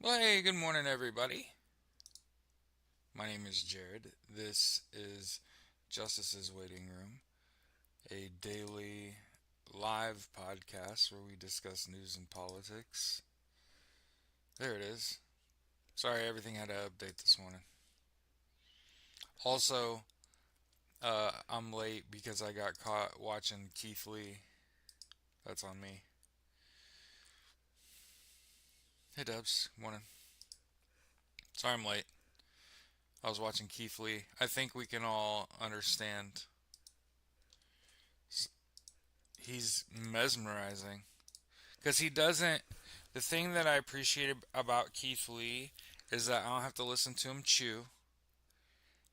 Well, hey, good morning, everybody. My name is Jared. This is Justice's Waiting Room, a daily live podcast where we discuss news and politics. There it is. Sorry, everything had to update this morning. Also, I'm late because I got caught watching Keith Lee. That's on me. Hey, Dubs. Morning. Sorry I'm late. I was watching Keith Lee. I think we can all understand. He's mesmerizing. Because he doesn't. The thing that I appreciate about Keith Lee is that I don't have to listen to him chew,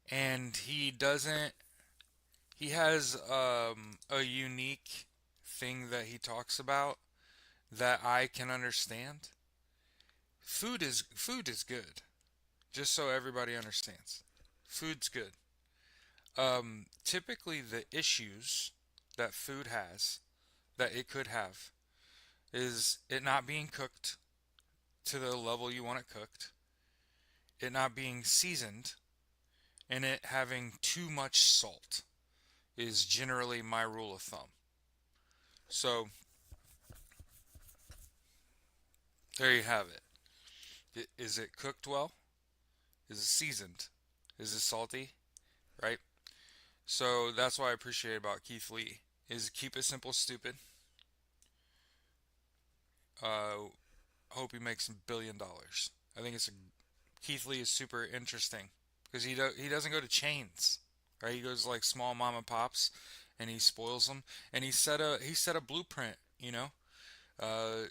and he doesn't. He has a unique thing that he talks about that I can understand. Food is good. Just so everybody understands, food's good. Typically, the issues that food has, that it could have, is it not being cooked to the level you want it cooked, it not being seasoned, and it having too much salt is generally my rule of thumb. So there you have it. Is it cooked well? Is it seasoned? Is it salty? Right? So that's what I appreciate about Keith Lee is keep it simple, stupid. Uh, Hope he makes $1 billion. I think Keith Lee is super interesting because he doesn't go to chains, right? He goes like small mom and pops, and he spoils them, and he set a blueprint. Uh,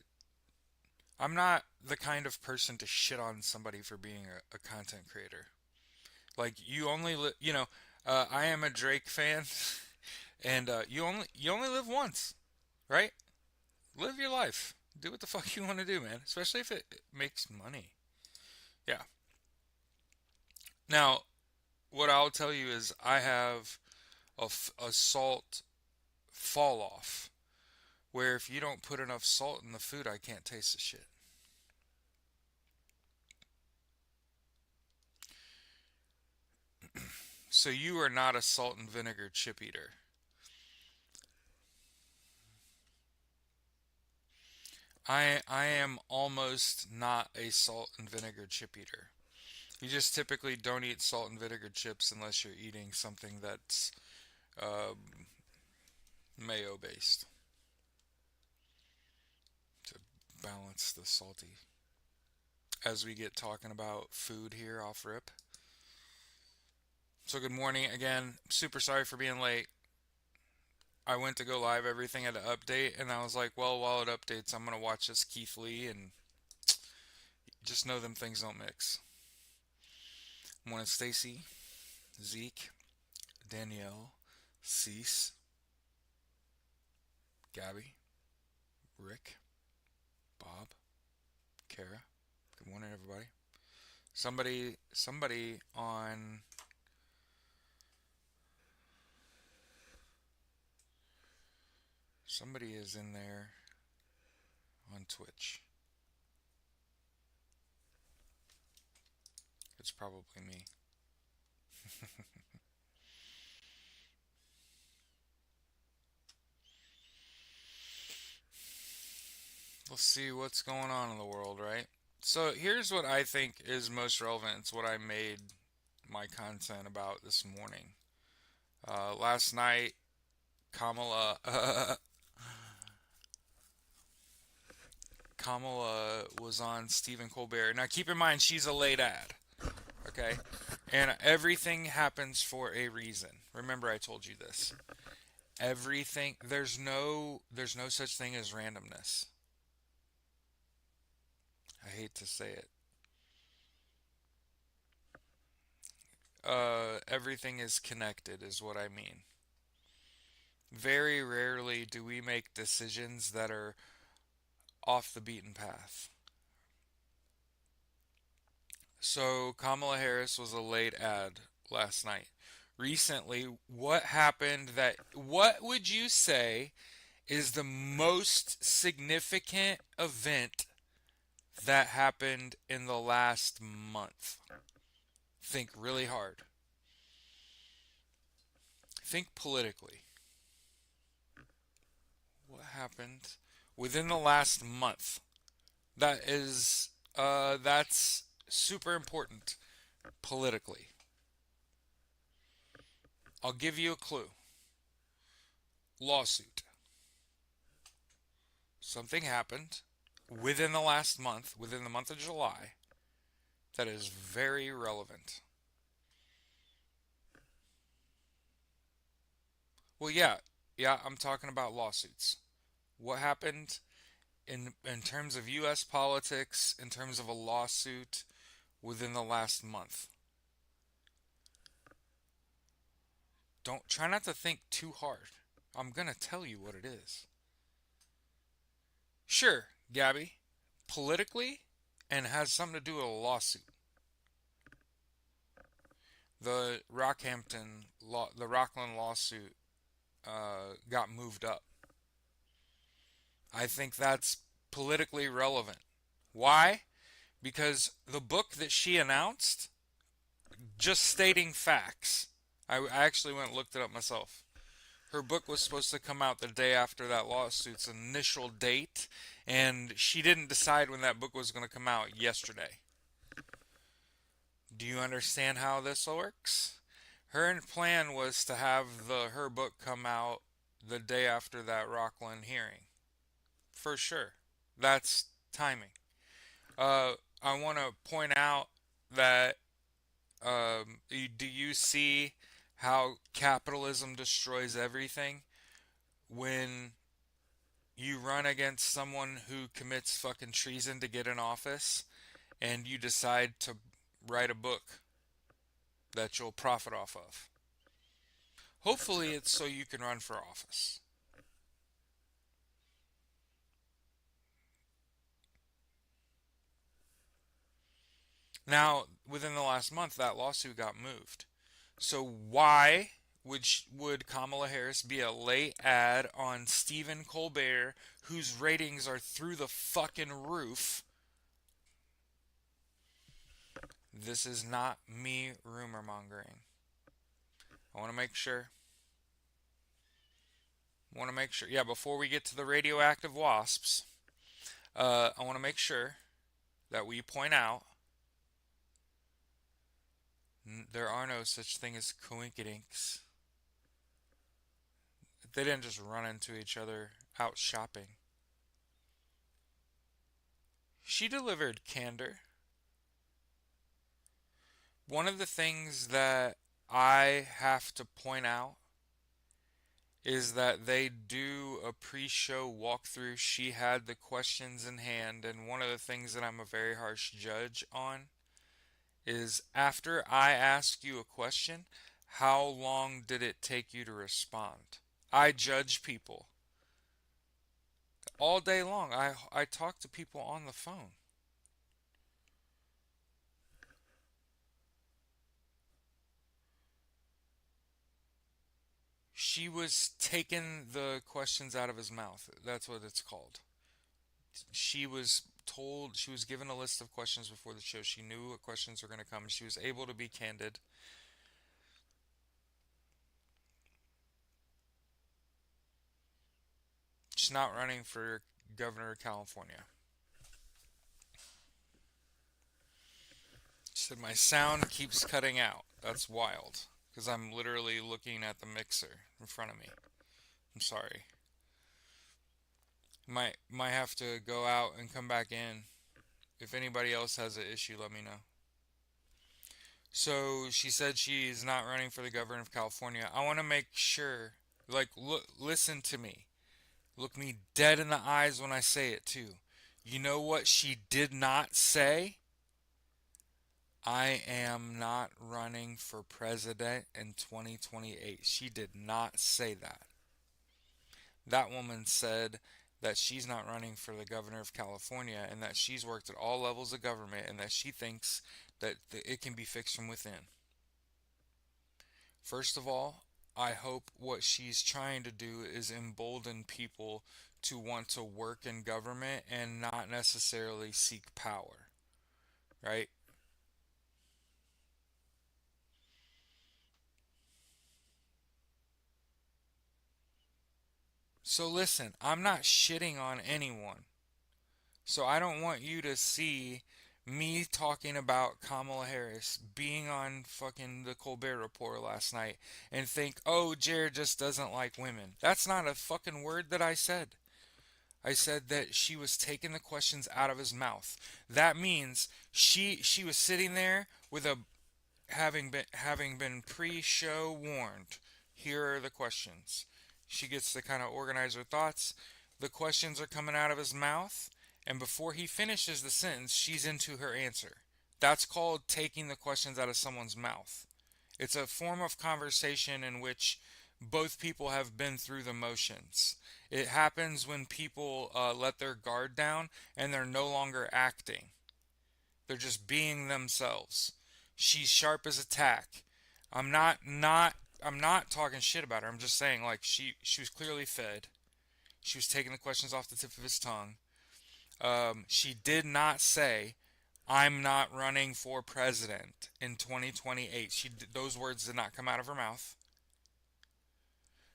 I'm not the kind of person to shit on somebody for being a content creator. Like I am a Drake fan, and you only live once, right? Live your life. Do what the fuck you want to do, man. Especially if it makes money. Yeah. Now, what I'll tell you is I have a salt fall off where if you don't put enough salt in the food, I can't taste the shit. So you are not a salt and vinegar chip eater. I am almost not a salt and vinegar chip eater. You just typically don't eat salt and vinegar chips unless you're eating something that's uh, mayo based to balance the salty. As we get talking about food here off rip. So good morning again. Super sorry for being late. I went to go live, everything had to update, and I was like, well, while it updates, I'm gonna watch this Keith Lee and just know them things don't mix. Morning, Stacy, Zeke, Danielle, Cease, Gabby, Rick, Bob, Kara. Good morning, everybody. Somebody somebody is in there on Twitch. It's probably me. Let's see what's going on in the world, right? So here's what I think is most relevant. It's what I made my content about this morning. Last night, Kamala Kamala was on Stephen Colbert. Now keep in mind she's a late ad, okay? And everything happens for a reason. Remember I told you this. Everything there's no such thing as randomness. I hate to say it. Everything is connected is what I mean. Very rarely do we make decisions that are off the beaten path. So Kamala Harris was a late ad last night. Recently, what would you say is the most significant event that happened in the last month. Think really hard. Think politically. What happened within the last month? That's super important politically. I'll give you a clue. Lawsuit. Something happened within the last month, within the month of July, that is very relevant. Well, yeah, yeah, I'm talking about lawsuits. What happened in terms of U.S. politics, in terms of a lawsuit within the last month? Don't try not to think too hard. I'm gonna tell you what it is. Sure, Gabby, politically, and has something to do with a lawsuit. The Rockland lawsuit got moved up. I think that's politically relevant. Why? Because the book that she announced, just stating facts. I actually went and looked it up myself. Her book was supposed to come out the day after that lawsuit's initial date, and she didn't decide when that book was going to come out yesterday. Do you understand how this works? Her plan was to have her book come out the day after that Rockland hearing. For sure. That's timing. I want to point out that do you see how capitalism destroys everything? When you run against someone who commits fucking treason to get in office and you decide to write a book that you'll profit off of. Hopefully, it's so you can run for office. Now, within the last month, that lawsuit got moved. So why would Kamala Harris be a late ad on Stephen Colbert, whose ratings are through the fucking roof? This is not me rumor mongering. I want to make sure. I want to make sure. Yeah, before we get to the radioactive wasps, I want to make sure that we point out there are no such thing as coinkydinks. They didn't just run into each other out shopping. She delivered candor. One of the things that I have to point out is that they do a pre-show walkthrough. She had the questions in hand, and one of the things that I'm a very harsh judge on is after I ask you a question, how long did it take you to respond? I judge people all day long. I talk to people on the phone. She was taking the questions out of his mouth. That's what it's called. She was given a list of questions before the show. She knew what questions were going to come. She was able to be candid. She's not running for governor of California. She said, my sound keeps cutting out. That's wild. Because I'm literally looking at the mixer in front of me. I'm sorry. Might have to go out and come back in. If anybody else has an issue, let me know. So she said she's not running for the governor of California. I want to make sure, like, look, listen to me. Look me dead in the eyes when I say it, too. You know what she did not say? I am not running for president in 2028. She did not say that. That woman said that she's not running for the governor of California and that she's worked at all levels of government and that she thinks that it can be fixed from within. First of all, I hope what she's trying to do is embolden people to want to work in government and not necessarily seek power, right? So listen, I'm not shitting on anyone. So I don't want you to see me talking about Kamala Harris being on fucking the Colbert Report last night and think, oh, Jared just doesn't like women. That's not a fucking word that I said. I said that she was taking the questions out of his mouth. That means she was sitting there with a having been pre-show warned. Here are the questions. She gets to kind of organize her thoughts. The questions are coming out of his mouth, and before he finishes the sentence, she's into her answer. That's called taking the questions out of someone's mouth. It's a form of conversation in which both people have been through the motions. It happens when people let their guard down and they're no longer acting. They're just being themselves. She's sharp as a tack. I'm not talking shit about her. I'm just saying like she was clearly fed. She was taking the questions off the tip of his tongue. She did not say I'm not running for president in 2028. Those words did not come out of her mouth.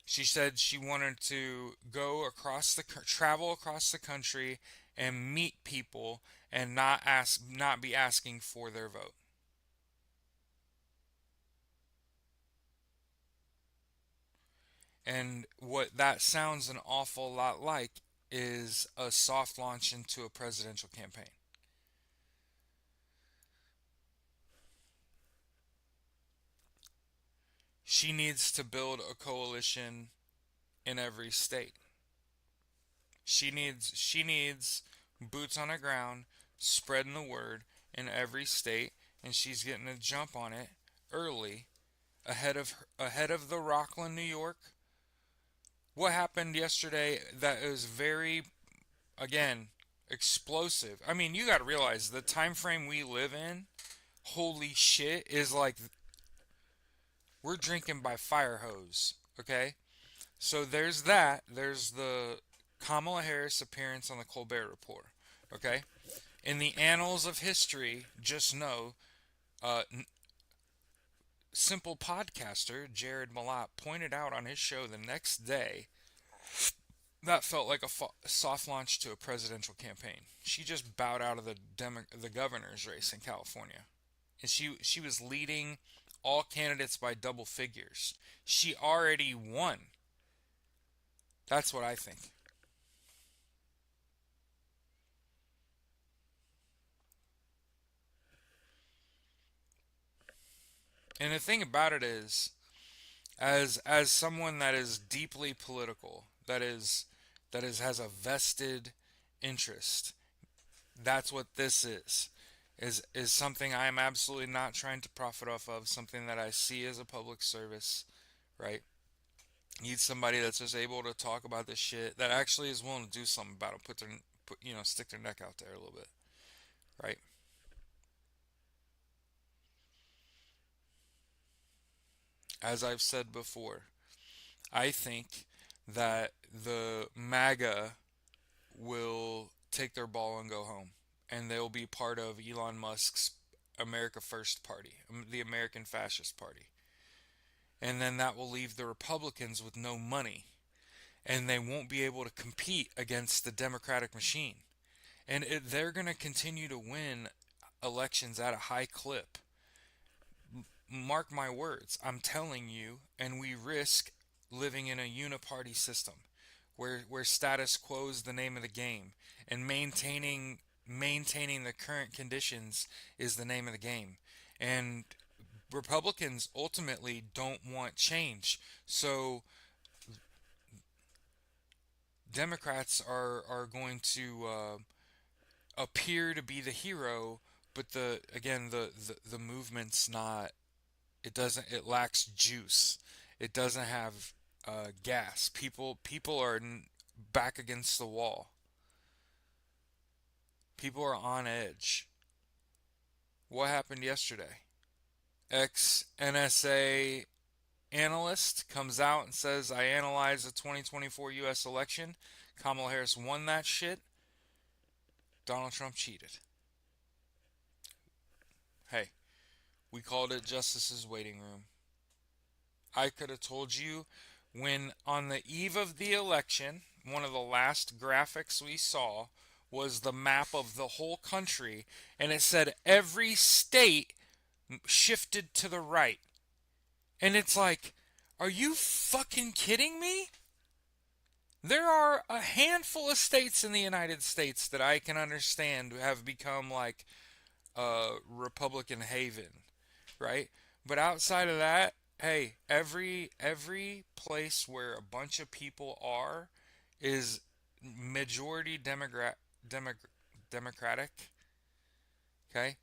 She said she wanted to go across the travel across the country and meet people and not be asking for their vote. And what that sounds an awful lot like is a soft launch into a presidential campaign. She needs to build a coalition in every state. She needs boots on the ground, spreading the word in every state, and she's getting a jump on it early, ahead of the Rockland, New York. What happened yesterday that is very, again, explosive. I mean, you got to realize the time frame we live in, holy shit, is like we're drinking by fire hose, okay? So there's that. There's the Kamala Harris appearance on the Colbert Report, okay? In the annals of history, just know, uh, simple podcaster Jared Malat pointed out on his show the next day that felt like a soft launch to a presidential campaign. She just bowed out of the governor's race in California, and she was leading all candidates by double figures. She already won. That's what I think. And the thing about it is, as someone that is deeply political, that is has a vested interest, that's what this is something I am absolutely not trying to profit off of, something that I see as a public service, right? Need somebody that's just able to talk about this shit, that actually is willing to do something about it, stick their neck out there a little bit, right? As I've said before, I think that the MAGA will take their ball and go home, and they'll be part of Elon Musk's America First Party, the American Fascist Party. And then that will leave the Republicans with no money, and they won't be able to compete against the Democratic machine. And they're going to continue to win elections at a high clip. Mark my words, I'm telling you, and we risk living in a uniparty system where status quo is the name of the game, and maintaining the current conditions is the name of the game. And Republicans ultimately don't want change. So Democrats are going to appear to be the hero, but the movement's not. It lacks juice. It doesn't have gas. People are back against the wall. People are on edge. What happened yesterday? Ex NSA analyst comes out and says, I analyzed the 2024 U.S. election. Kamala Harris won that shit. Donald Trump cheated. Hey, we called it Justice's waiting room. I could have told you when on the eve of the election, one of the last graphics we saw was the map of the whole country, and it said every state shifted to the right. And it's like, are you fucking kidding me? There are a handful of states in the United States that I can understand have become like a Republican haven, right? But outside of that, hey, every place where a bunch of people are is majority democratic, okay,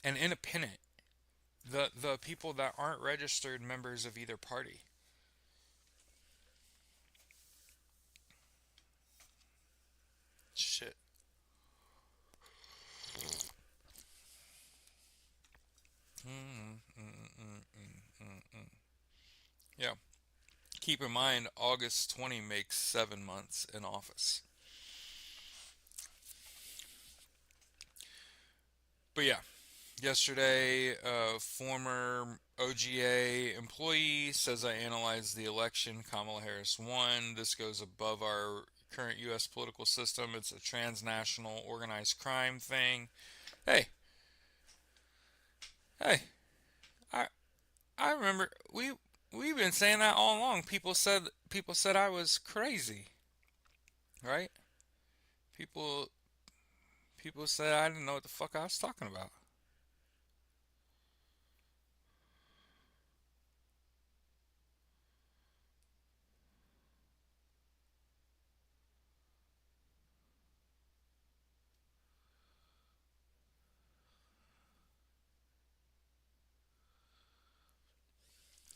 and independent. The people that aren't registered members of either party. Shit. Yeah. Keep in mind, August 20 makes 7 months in office. But yeah, yesterday, a former OGA employee says I analyzed the election. Kamala Harris won. This goes above our current U.S. political system. It's a transnational organized crime thing. Hey, hey, I I remember we've been saying that all along. People said I was crazy, right? People people said I didn't know what the fuck I was talking about.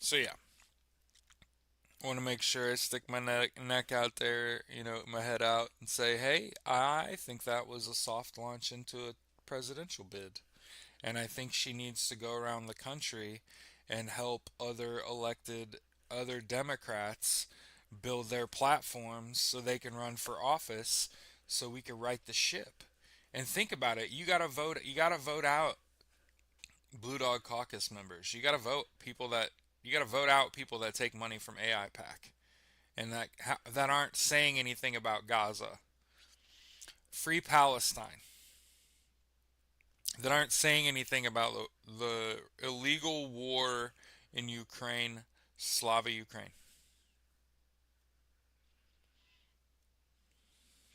So yeah, I want to make sure I stick my neck out there, my head out, and say, hey, I think that was a soft launch into a presidential bid. And I think she needs to go around the country and help other Democrats build their platforms so they can run for office so we can right the ship. And think about it, you got to vote out Blue Dog Caucus members. You got to vote out people that take money from AI PAC and that aren't saying anything about Gaza. Free Palestine, that aren't saying anything about the illegal war in Ukraine, Slava Ukraine.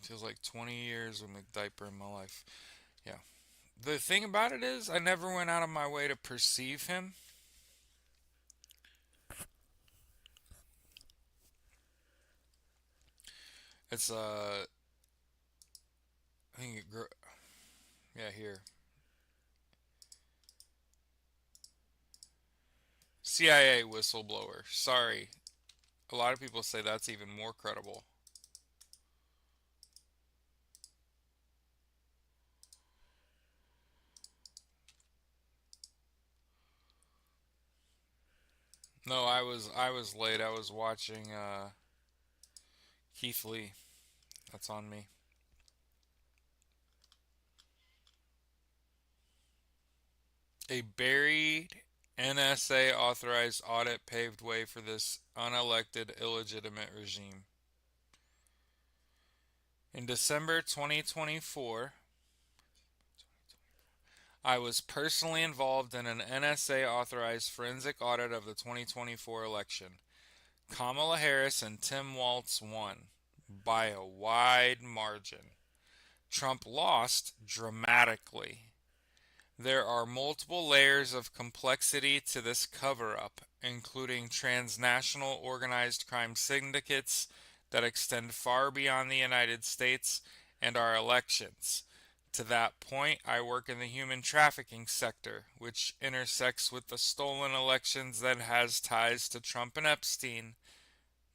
Feels like 20 years with McDiaper in my life. Yeah. The thing about it is, I never went out of my way to perceive him. It's I think yeah, here. CIA whistleblower. Sorry, a lot of people say that's even more credible. No, I was late. I was watching Keith Lee. That's on me. A buried NSA authorized audit paved way for this unelected, illegitimate regime. In December 2024, I was personally involved in an NSA authorized forensic audit of the 2024 election. Kamala Harris and Tim Walz won by a wide margin. Trump lost dramatically. There are multiple layers of complexity to this cover up, including transnational organized crime syndicates that extend far beyond the United States and our elections. To that point, I work in the human trafficking sector, which intersects with the stolen elections that has ties to Trump and Epstein,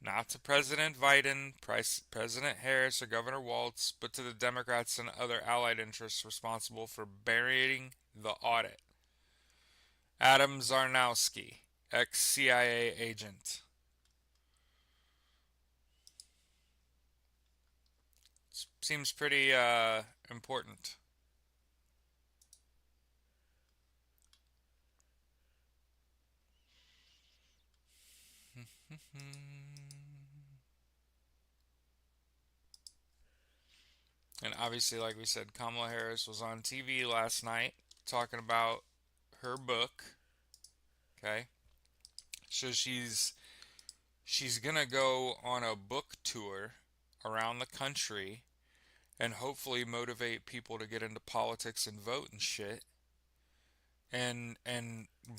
not to President Biden, President Harris, or Governor Walz, but to the Democrats and other allied interests responsible for burying the audit. Adam Zarnowski, Ex CIA agent. Seems pretty important. And obviously, like we said, Kamala Harris was on TV last night talking about her book. Okay, so she's gonna go on a book tour around the country and hopefully motivate people to get into politics and vote and shit. And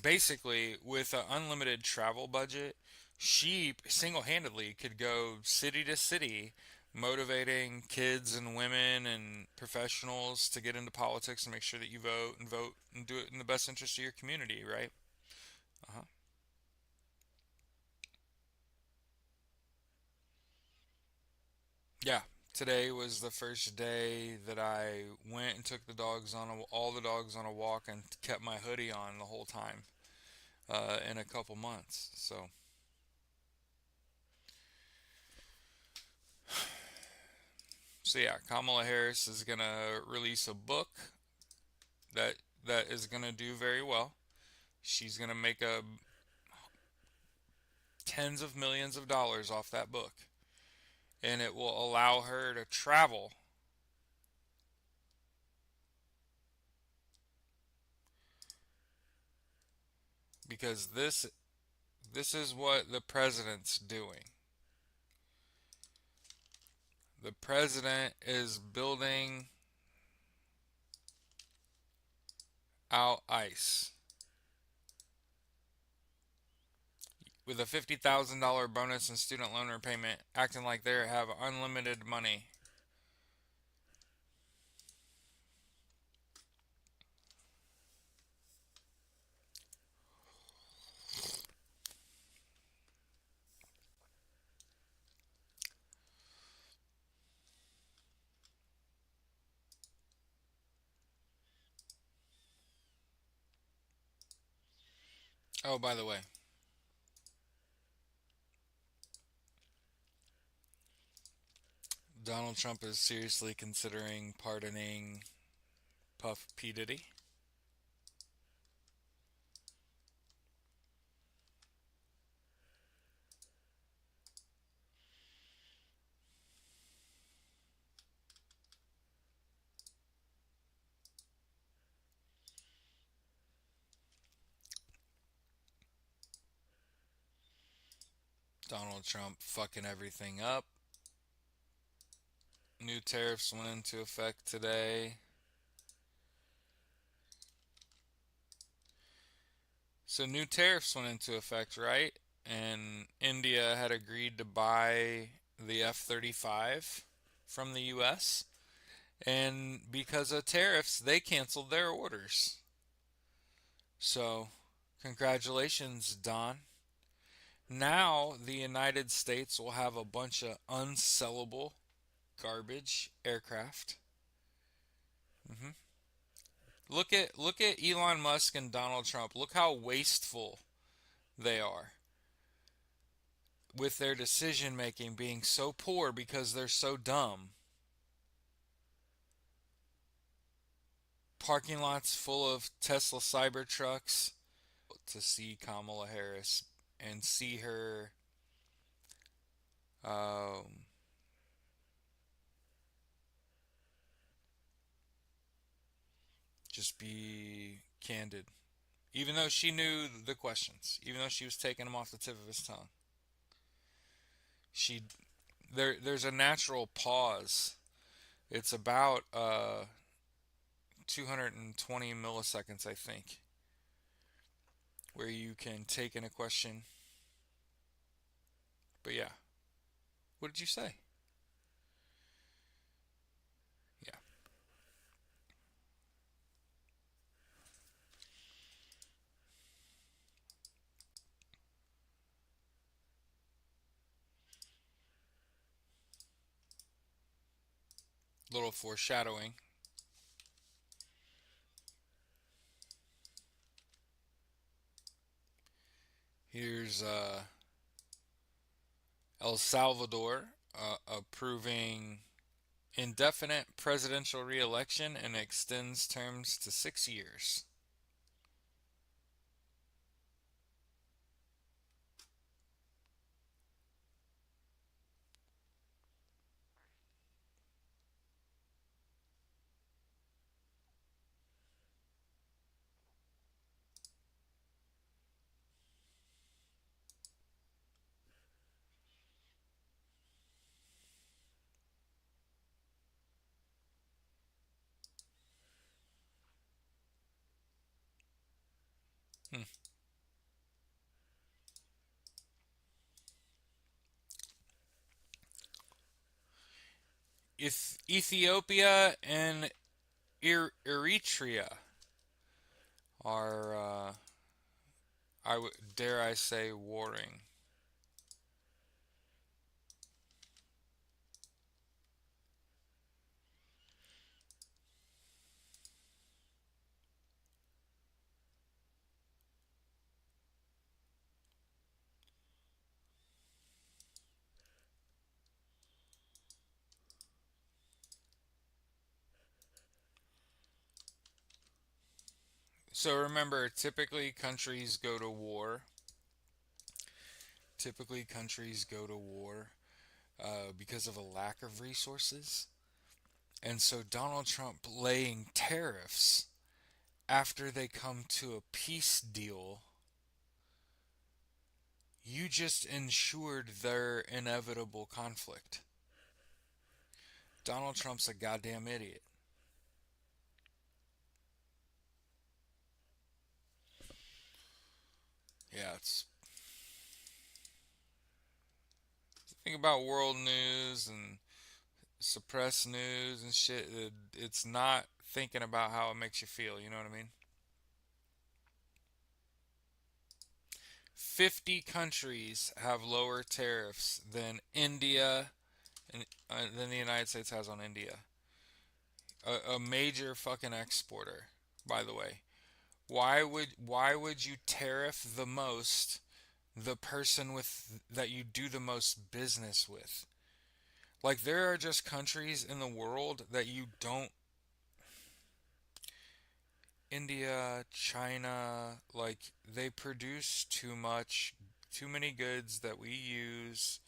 basically, with an unlimited travel budget, she single-handedly could go city to city motivating kids and women and professionals to get into politics and make sure that you vote and do it in the best interest of your community, right? Uh-huh. Yeah. Today was the first day that I went and took all the dogs on a walk and kept my hoodie on the whole time in a couple months. So yeah, Kamala Harris is gonna release a book that that is gonna do very well. She's gonna make a tens of millions of dollars off that book, and it will allow her to travel because this is what the president's doing. The president is building out ICE with a $50,000 bonus and student loan repayment, acting like they have unlimited money. Oh, by the way, Donald Trump is seriously considering pardoning Puff P. Diddy. Donald Trump fucking everything up. New tariffs went into effect today. So, new tariffs went into effect, right? And India had agreed to buy the F 35 from the US. And because of tariffs, they canceled their orders. So, congratulations, Don. Now, the United States will have a bunch of unsellable garbage aircraft. Hmm. Look at Elon Musk and Donald Trump. Look how wasteful they are with their decision making being so poor because they're so dumb. Parking lots full of Tesla Cybertrucks. To see Kamala Harris and see her um, just be candid, even though she knew the questions, even though she was taking them off the tip of his tongue. She there's a natural pause. It's about 220 milliseconds, I think, where you can take in a question. But yeah, what did you say? Yeah, little foreshadowing. Here's El Salvador approving indefinite presidential reelection and extends terms to 6 years. Hmm. Ethiopia and Eritrea are, dare I say, warring. So remember, typically countries go to war. Typically countries go to war because of a lack of resources. And so Donald Trump laying tariffs after they come to a peace deal, you just ensured their inevitable conflict. Donald Trump's a goddamn idiot. Yeah, it's think about world news and suppressed news and shit. It's not thinking about how it makes you feel. You know what I mean? 50 countries have lower tariffs than India and than the United States has on India. A major fucking exporter, by the way. Why would you tariff the most the person with that you do the most business with? Like there are just countries in the world that you don't. India, China, like they produce too many goods that we use.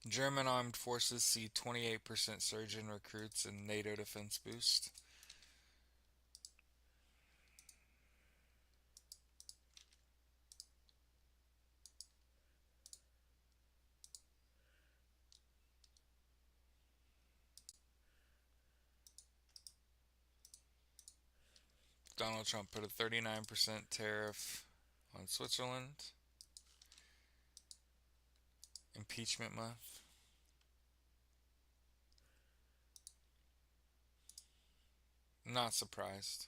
German armed forces see 28% surge in recruits and NATO defense boost. Donald Trump put a 39% tariff on Switzerland. Impeachment month. Not surprised.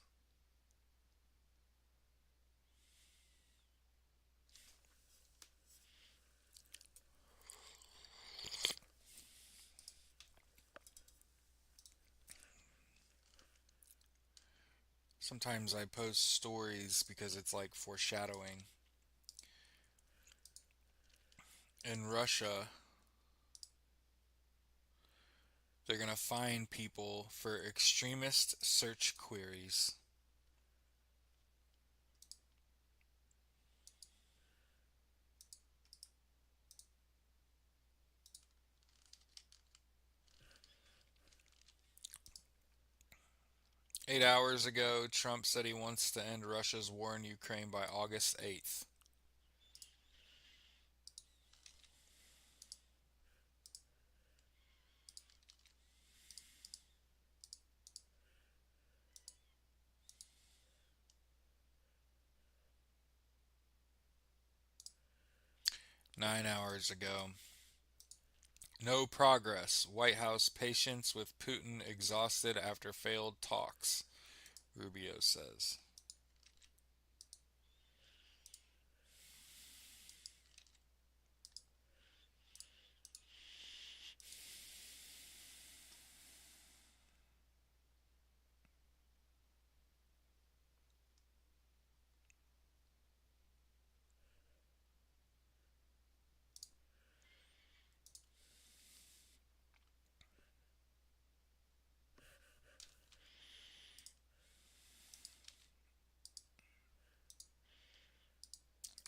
Sometimes I post stories because it's like foreshadowing. In Russia, they're going to fine people for extremist search queries. 8 hours ago, Trump said he wants to end Russia's war in Ukraine by August 8th. 9 hours ago, no progress. White House patience with Putin exhausted after failed talks, Rubio says.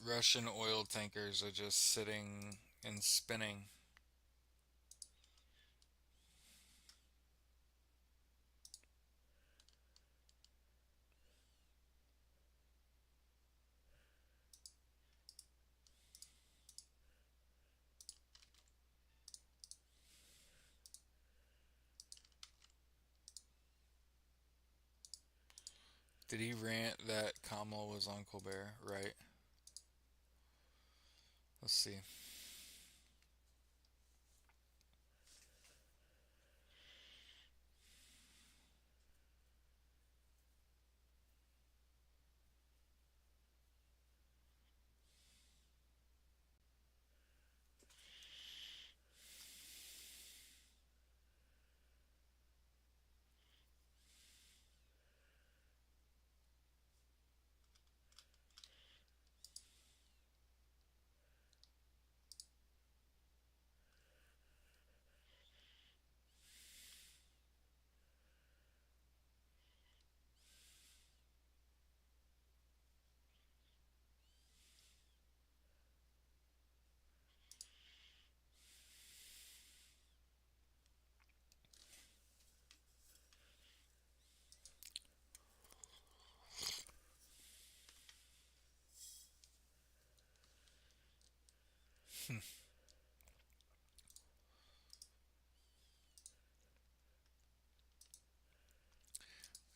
Russian oil tankers are just sitting and spinning. Did he rant that Kamala was on Colbert? Right. Let's see.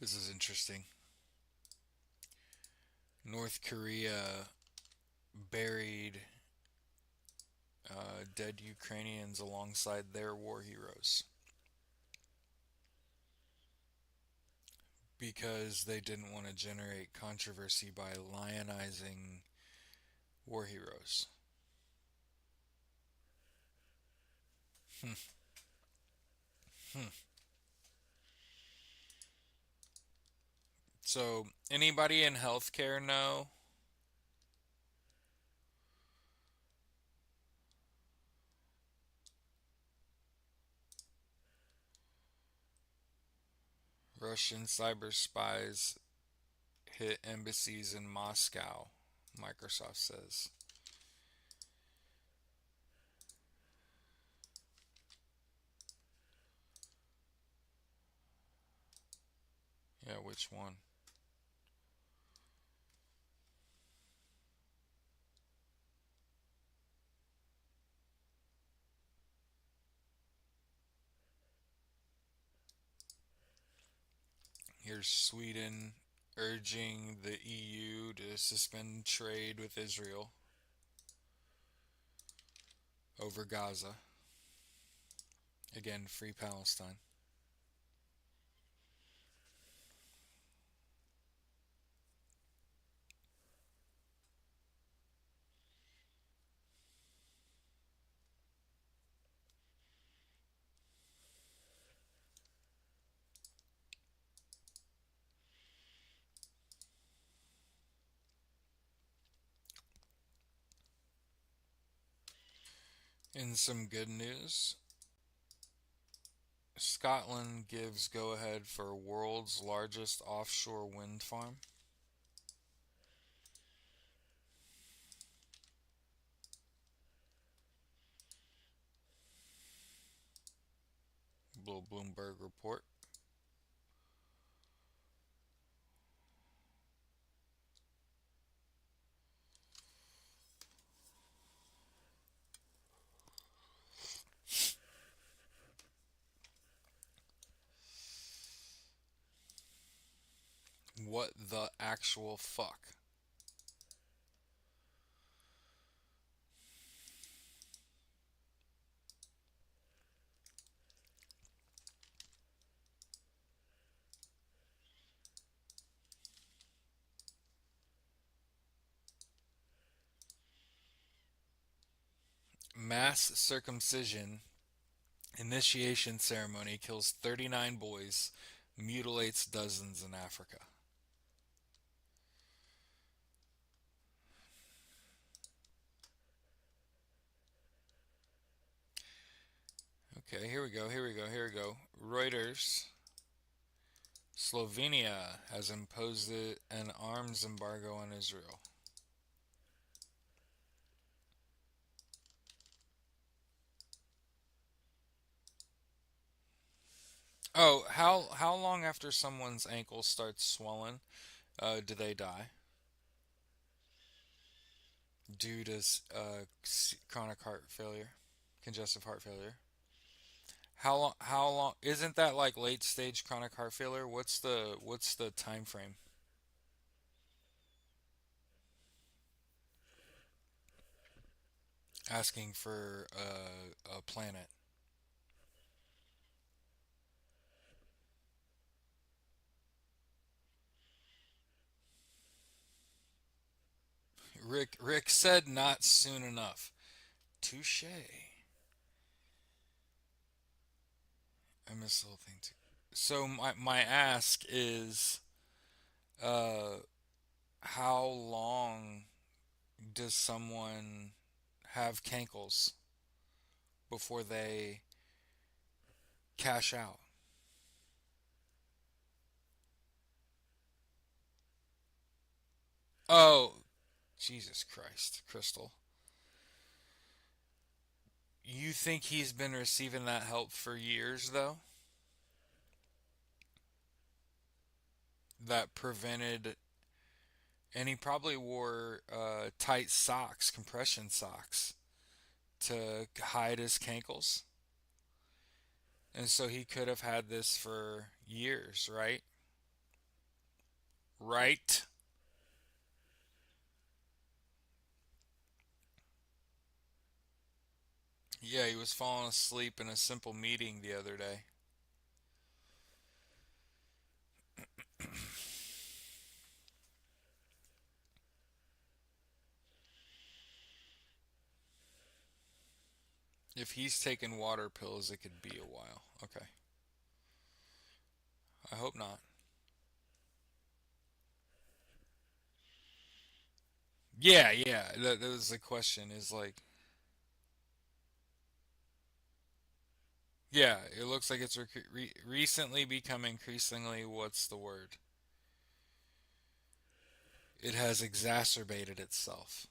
This is interesting. North Korea buried dead Ukrainians alongside their war heroes because they didn't want to generate controversy by lionizing war heroes. Hmm. Hmm. So, anybody in healthcare know? Russian cyber spies hit embassies in Moscow, Microsoft says. Yeah, which one? Here's Sweden urging the EU to suspend trade with Israel over Gaza. Again, free Palestine. In some good news, Scotland gives go ahead for world's largest offshore wind farm. Little Bloomberg report. What the actual fuck? Mass circumcision initiation ceremony kills 39 boys, mutilates dozens in Africa. Okay, here we go, here we go, here we go. Reuters. Slovenia has imposed an arms embargo on Israel. Oh, how long after someone's ankle starts swelling, do they die due to chronic heart failure, congestive heart failure? How long? How long? Isn't that like late stage chronic heart failure? What's the time frame? Asking for a planet. Rick said not soon enough. Touche. I missed the whole thing too. So my ask is, uh, how long does someone have cankles before they cash out? Oh, Jesus Christ, Crystal. You think he's been receiving that help for years, though? That prevented, and he probably wore tight socks, compression socks, to hide his cankles. And so he could have had this for years, right? Right? Yeah, he was falling asleep in a simple meeting the other day. If he's taking water pills, it could be a while. Okay. I hope not. Yeah, yeah. That was the question. Is like, yeah, it looks like it's recently become increasingly. What's the word? It has exacerbated itself.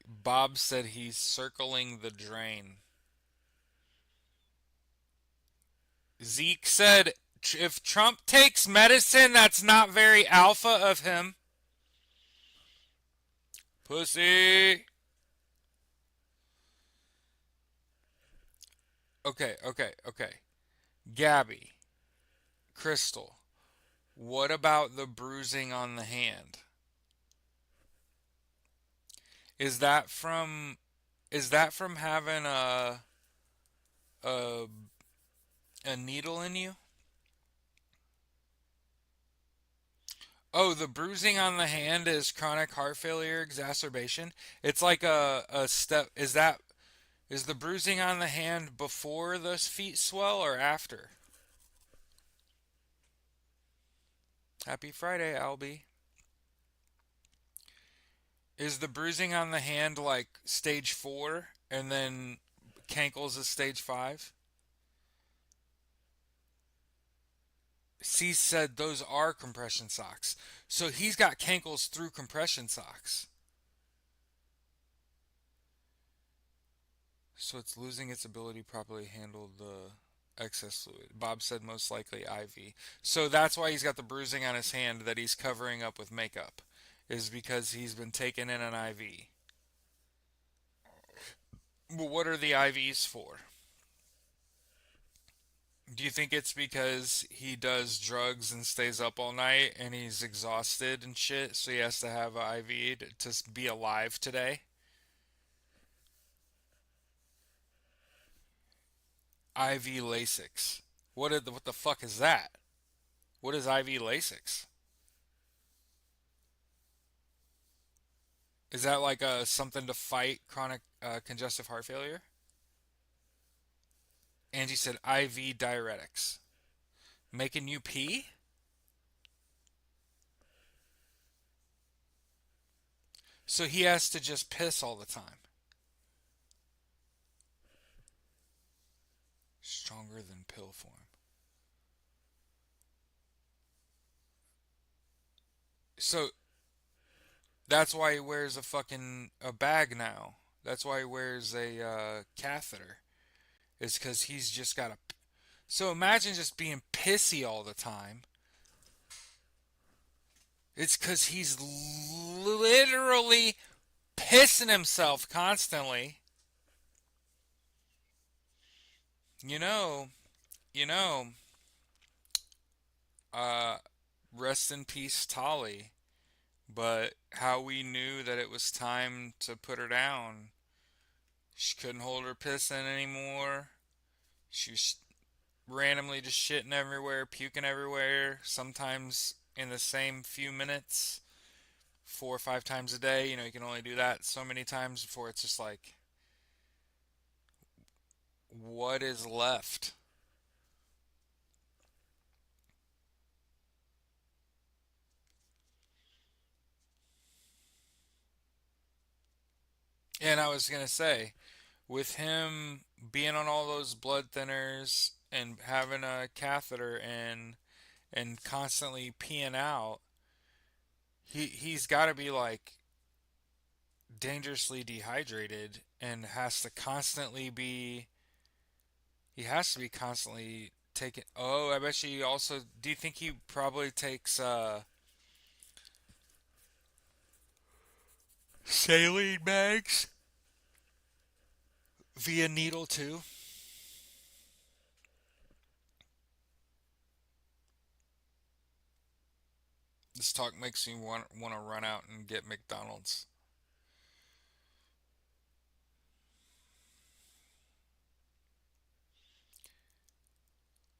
Bob said he's circling the drain. Zeke said if Trump takes medicine, that's not very alpha of him. Pussy. Okay, okay, okay. Gabby, Crystal, what about the bruising on the hand? Is that from having a a needle in you? Oh, the bruising on the hand is chronic heart failure exacerbation. It's like a step. Is the bruising on the hand before those feet swell or after? Happy Friday, Albie. Is the bruising on the hand like stage four and then cankles is stage five? C said those are compression socks. So he's got cankles through compression socks. So it's losing its ability to properly handle the excess fluid. Bob said most likely IV. So that's why he's got the bruising on his hand that he's covering up with makeup, is because he's been taken in an IV. Well, what are the IVs for? Do you think it's because he does drugs and stays up all night and he's exhausted and shit, so he has to have an IV to be alive today? IV Lasix. What the fuck is that? What is IV Lasix? Is that like something to fight chronic congestive heart failure? Angie said IV diuretics. Making you pee? So he has to just piss all the time. Stronger than pill form. So that's why he wears a fucking a bag now. That's why he wears a catheter. Is because he's just got a. So imagine just being pissy all the time. It's because he's literally pissing himself constantly. You know, you know, uh, rest in peace, Tolly. But how we knew that it was time to put her down. She couldn't hold her piss in anymore. She was randomly just shitting everywhere, puking everywhere, sometimes in the same few minutes, 4 or 5 times a day. You can only do that so many times before it's just like, what is left? And I was gonna say, with him being on all those blood thinners and having a catheter and constantly peeing out, he's got to be like dangerously dehydrated and has to constantly be he has to be constantly taking. Oh, I bet you also. Do you think he probably takes saline bags via needle too? This talk makes me want to run out and get McDonald's.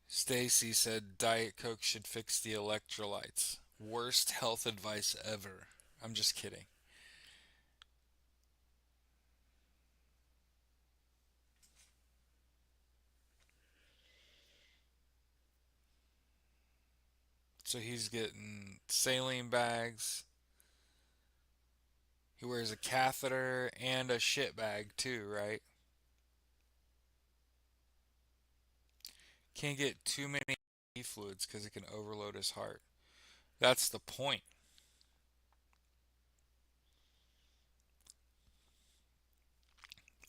Stacy said Diet Coke should fix the electrolytes. Worst health advice ever. I'm just kidding. So he's getting saline bags. He wears a catheter and a shit bag too, right? Can't get too many fluids because it can overload his heart. That's the point.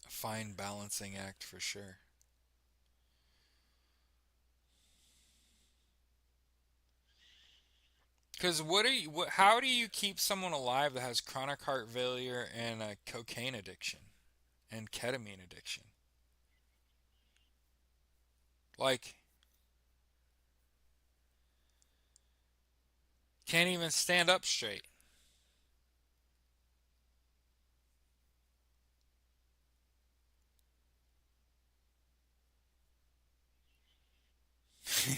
A fine balancing act for sure. Because what are you? How do you keep someone alive that has chronic heart failure and a cocaine addiction and ketamine addiction? Like, can't even stand up straight.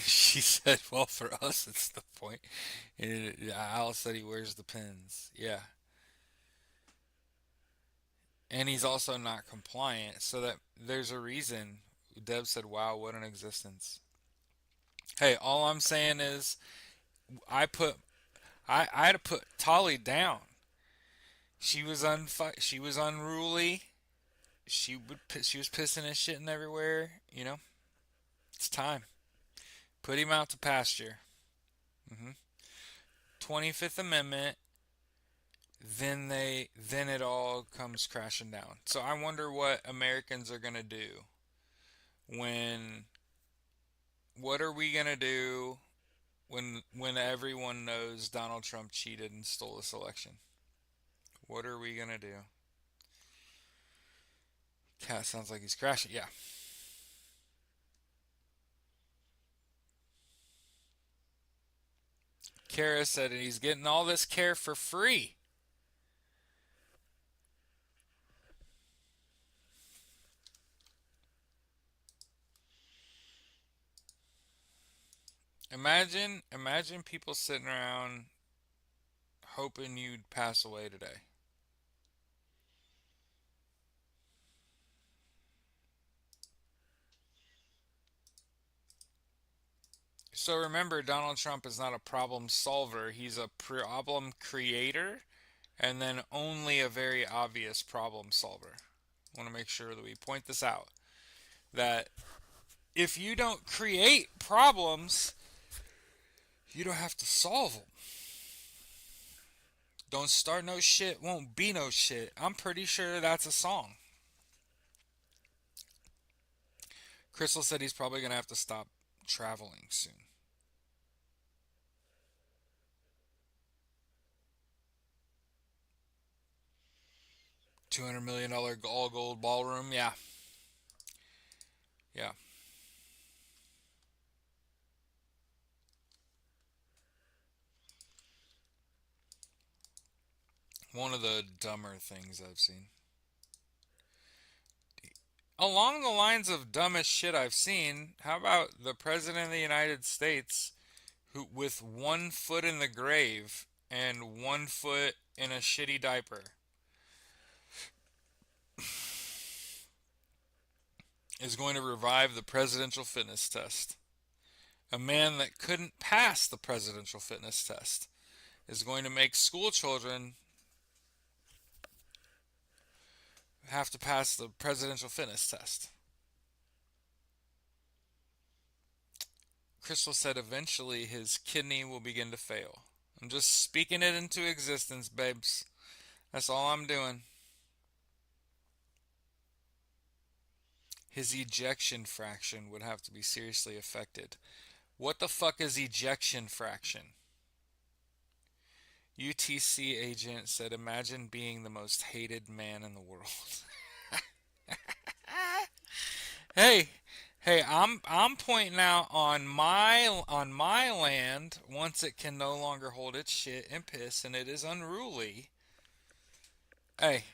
She said, "Well, for us, it's the point." And Al said he wears the pins. Yeah, and he's also not compliant, so that there's a reason. Deb said, "Wow, what an existence." Hey, all I'm saying is, I put I had to put Tolly down. She was unruly. She was pissing and shitting everywhere. It's time. Put him out to pasture. 25th Amendment. Then it all comes crashing down. So I wonder what Americans are gonna do when. What are we gonna do when everyone knows Donald Trump cheated and stole this election? What are we gonna do? Cat sounds like he's crashing. Yeah. Kara said he's getting all this care for free. Imagine people sitting around hoping you'd pass away today. So remember, Donald Trump is not a problem solver. He's a problem creator and then only a very obvious problem solver. I want to make sure that we point this out. That if you don't create problems, you don't have to solve them. Don't start no shit, won't be no shit. I'm pretty sure that's a song. Crystal said he's probably gonna have to stop traveling soon. $200 million all gold ballroom. Yeah, yeah. One of the dumber things I've seen. Along the lines of dumbest shit I've seen, how about the President of the United States who with one foot in the grave and one foot in a shitty diaper is going to revive the presidential fitness test. A man that couldn't pass the presidential fitness test is going to make school children have to pass the presidential fitness test. Crystal said eventually his kidney will begin to fail. I'm just speaking it into existence, babes. That's all I'm doing. His ejection fraction would have to be seriously affected. What the fuck is ejection fraction? UTC agent said, imagine being the most hated man in the world. Hey, hey, I'm pointing out on my land once it can no longer hold its shit and piss and it is unruly. Hey,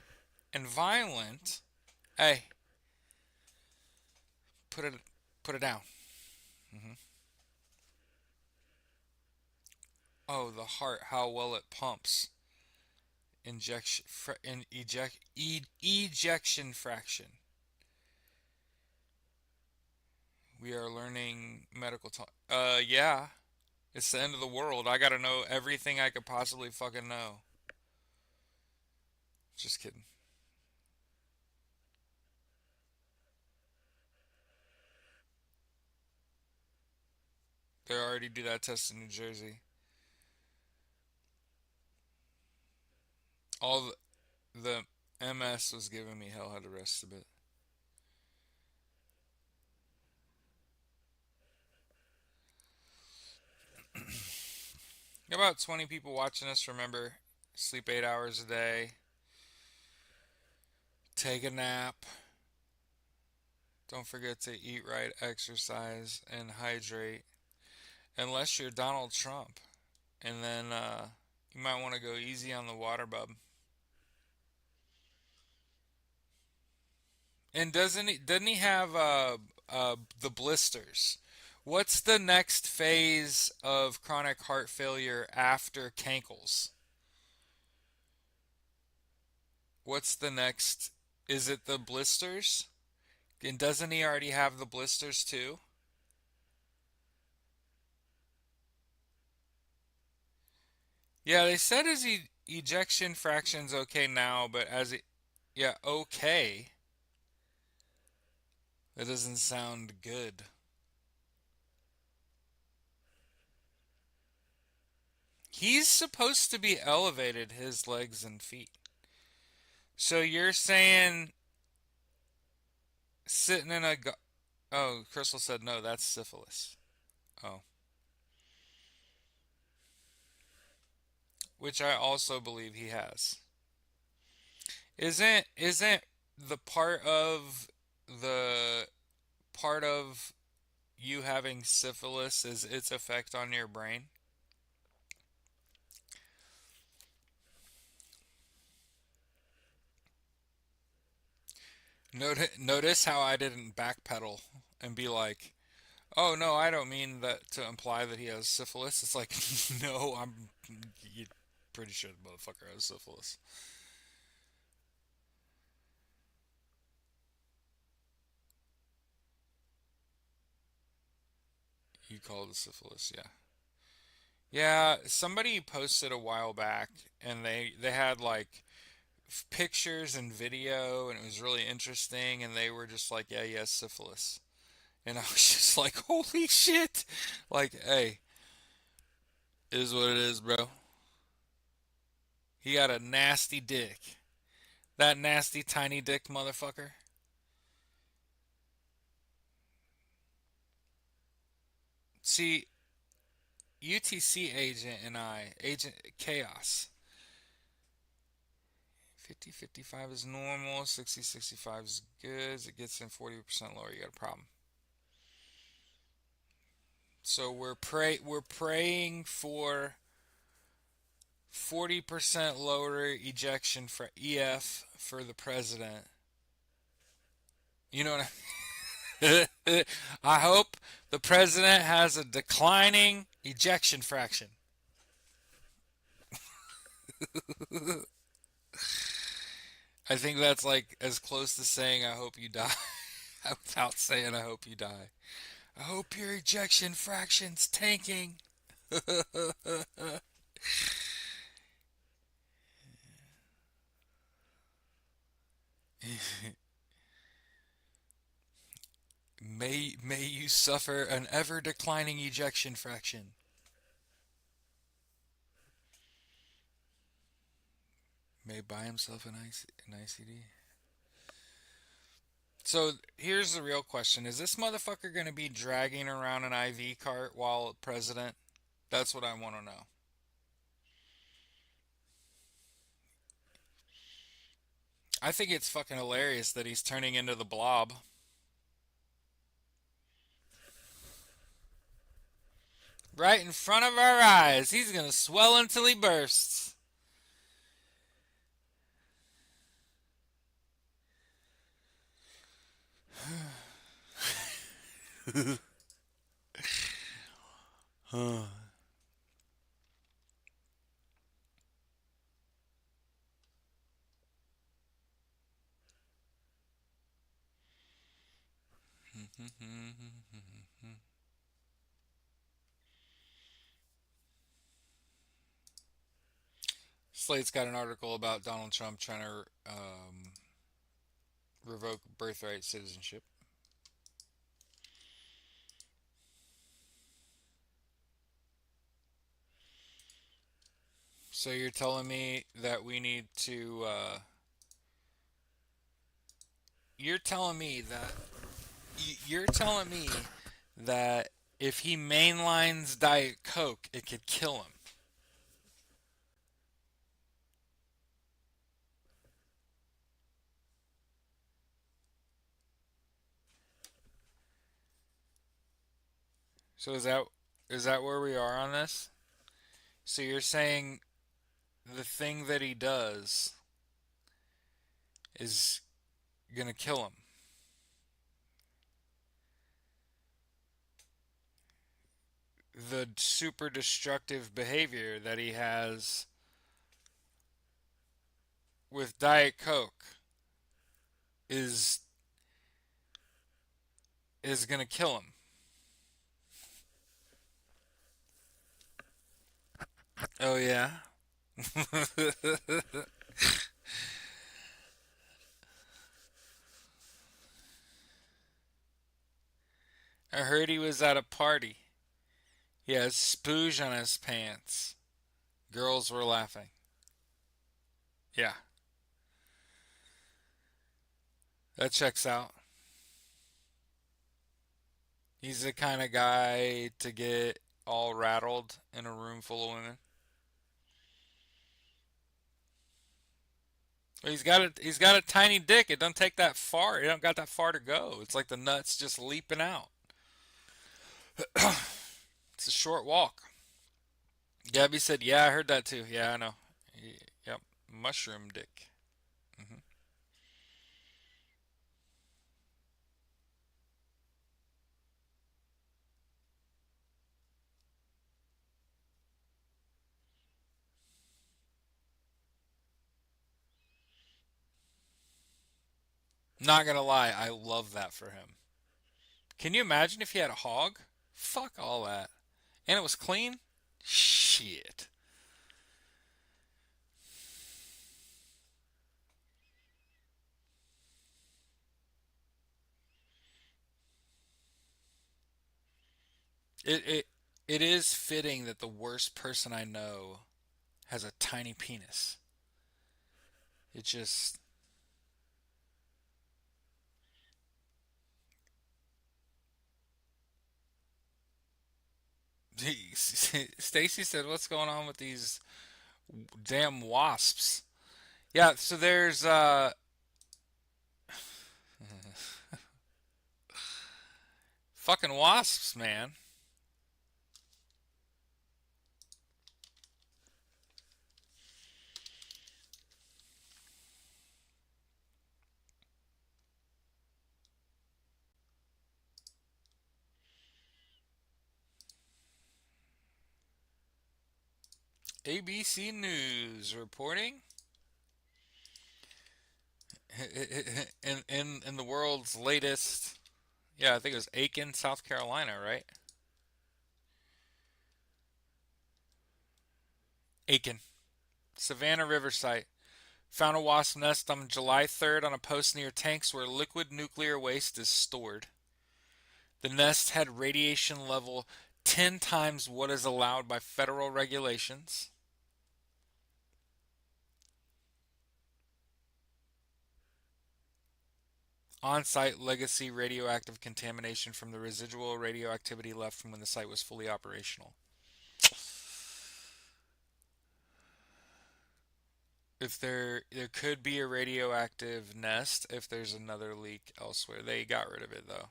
and violent. Hey, put it put it down. Hmm. Oh, the heart, how well it pumps. Ejection fraction. We are learning medical talk. Yeah. It's the end of the world. I gotta know everything I could possibly fucking know. Just kidding. They already do that test in New Jersey. All the MS was giving me hell. Had to rest a bit. About 20 people watching us. Remember, sleep 8 hours a day. Take a nap. Don't forget to eat right, exercise, and hydrate. Unless you're Donald Trump. And then you might want to go easy on the water, bub. And doesn't he have the blisters? What's the next phase of chronic heart failure after cankles? What's the next? Is it the blisters? And doesn't he already have the blisters too? Yeah, they said his ejection fraction's okay now, but yeah, okay, that doesn't sound good. He's supposed to be elevated, his legs and feet. So you're saying sitting in a oh, Crystal said no, that's syphilis. Oh, which I also believe he has. Isn't the the part of you having syphilis is its effect on your brain? Notice how I didn't backpedal and be like, "Oh no, I don't mean that to imply that he has syphilis." It's like, no, I'm pretty sure the motherfucker has syphilis. You call it syphilis, yeah. Yeah, somebody posted a while back, and they had like pictures and video, and it was really interesting, and they were just like, "Yeah, he has syphilis," and I was just like, "Holy shit!" Like, hey, it is what it is, bro. He got a nasty dick. That nasty tiny dick motherfucker. See, UTC agent and I, Agent Chaos. 50-55 is normal, 60-65 is good. As it gets in 40% lower, you got a problem. So we're praying for 40% lower ejection for EF for the president. You know what I hope the president has a declining ejection fraction. I think that's like as close to saying I hope you die without saying I hope you die. I hope your ejection fraction's tanking. May you suffer an ever declining ejection fraction. May buy himself an ICD. So here's the real question: is this motherfucker gonna be dragging around an IV cart while president? That's what I want to know. I think it's fucking hilarious that he's turning into the blob. Right in front of our eyes. He's gonna swell until he bursts. Slate's got an article about Donald Trump trying to revoke birthright citizenship. So you're telling me that we need to. You're telling me that. You're telling me that if he mainlines Diet Coke, it could kill him. So is that where we are on this? So you're saying the thing that he does is gonna kill him. The super destructive behavior that he has with Diet Coke is is gonna kill him. Oh yeah. I heard he was at a party. He has spooge on his pants. Girls were laughing. Yeah, that checks out. He's the kind of guy to get all rattled in a room full of women. Well, he's got a tiny dick. It don't take that far. It don't got that far to go. It's like the nuts just leaping out. It's a short walk. Gabby said, "Yeah, I heard that too. Yeah, I know. Yep, mushroom dick. Hmm. Not gonna lie, I love that for him. Can you imagine if he had a hog? Fuck all that. And it was clean? Shit. It it it is fitting that the worst person I know has a tiny penis. It just Stacy said, "What's going on with these damn wasps?" Yeah, so there's fucking wasps, man. ABC News reporting in the world's latest. Yeah, I think it was Aiken, South Carolina, right? Aiken, Savannah River site. Found a wasp nest on July 3rd on a post near tanks where liquid nuclear waste is stored. The nest had radiation level 10 times what is allowed by federal regulations. On site legacy radioactive contamination from the residual radioactivity left from when the site was fully operational. If there could be a radioactive nest if there's another leak elsewhere. They got rid of it though.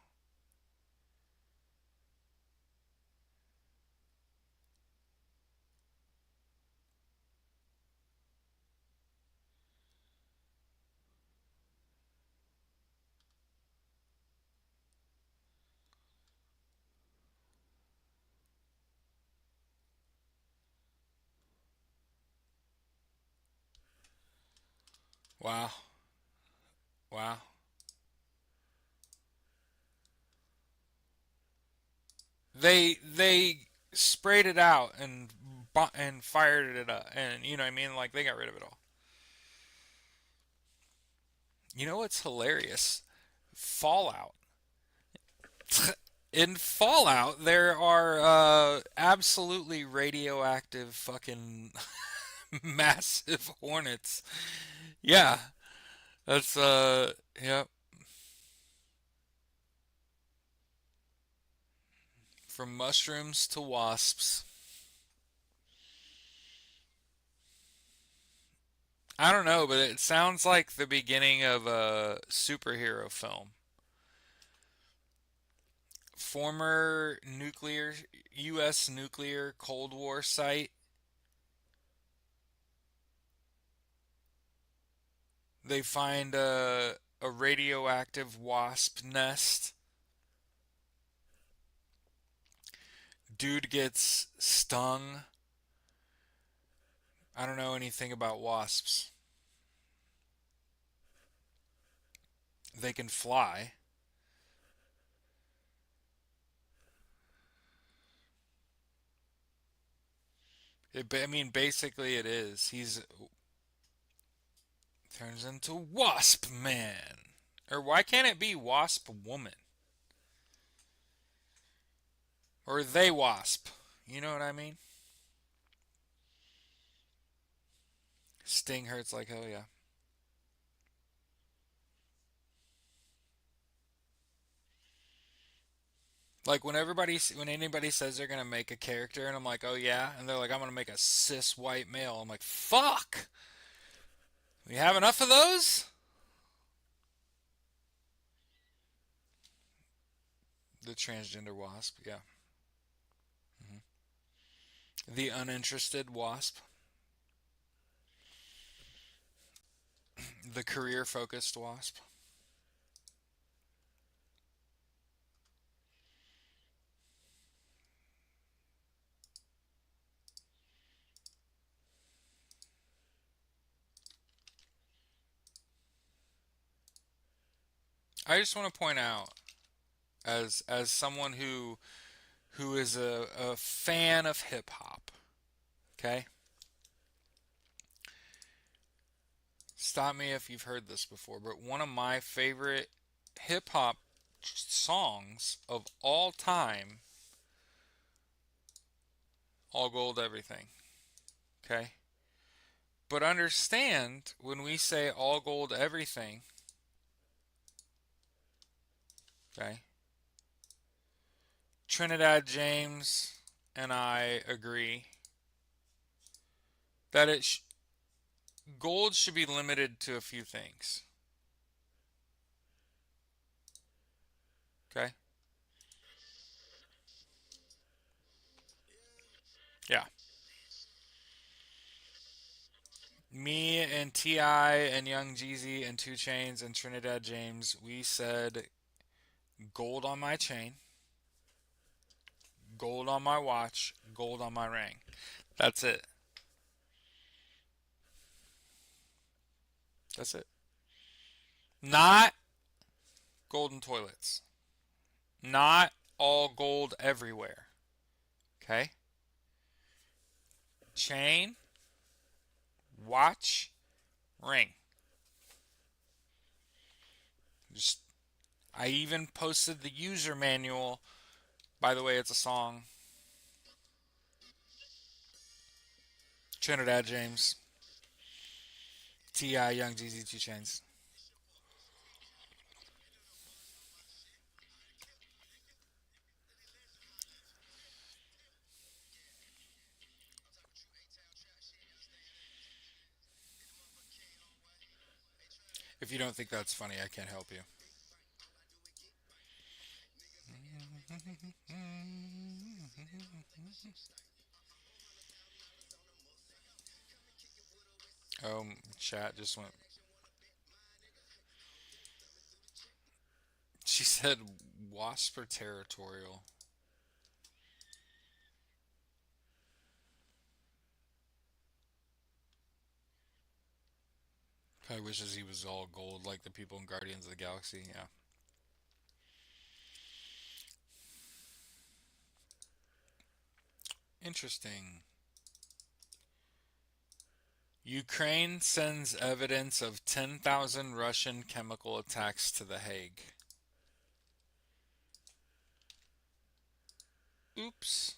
Wow. Wow. They sprayed it out and fired it up and you know what I mean like they got rid of it all. You know what's hilarious? Fallout. In Fallout, there are absolutely radioactive fucking massive hornets. Yeah, that's yeah, from mushrooms to wasps. I don't know, but it sounds like the beginning of a superhero film. Former nuclear U.S. nuclear Cold War site. They find a radioactive wasp nest. Dude gets stung. I don't know anything about wasps. They can fly. I mean, basically, it is. He's turns into Wasp Man, or why can't it be Wasp Woman or they Wasp? You know what I mean? Sting hurts like hell, yeah. Like when anybody says they're gonna make a character, and I'm like, oh yeah, and they're like, I'm gonna make a cis white male. I'm like, fuck. We have enough of those? The transgender wasp, yeah. The uninterested wasp. The career focused wasp. I just want to point out, as someone who is a fan of hip hop, okay? Stop me if you've heard this before, but one of my favorite hip hop songs of all time, All Gold Everything, okay? But understand when we say all gold everything, okay? Trinidad James, and I agree that gold should be limited to a few things. Okay? Yeah. Me and T.I. and Young Jeezy and Two Chains and Trinidad James, we said gold on my chain, gold on my watch, gold on my ring. That's it. That's it. Not golden toilets. Not all gold everywhere. Okay? Chain, watch, ring. Just I even posted the user manual. By the way, it's a song. Trinidad James, T.I. Young Jeezy, Two Chains. If you don't think that's funny, I can't help you. Oh, chat just went. She said wasp are territorial. Probably wishes he was all gold like the people in Guardians of the Galaxy. Yeah. Interesting. Ukraine sends evidence of 10,000 Russian chemical attacks to The Hague. Oops.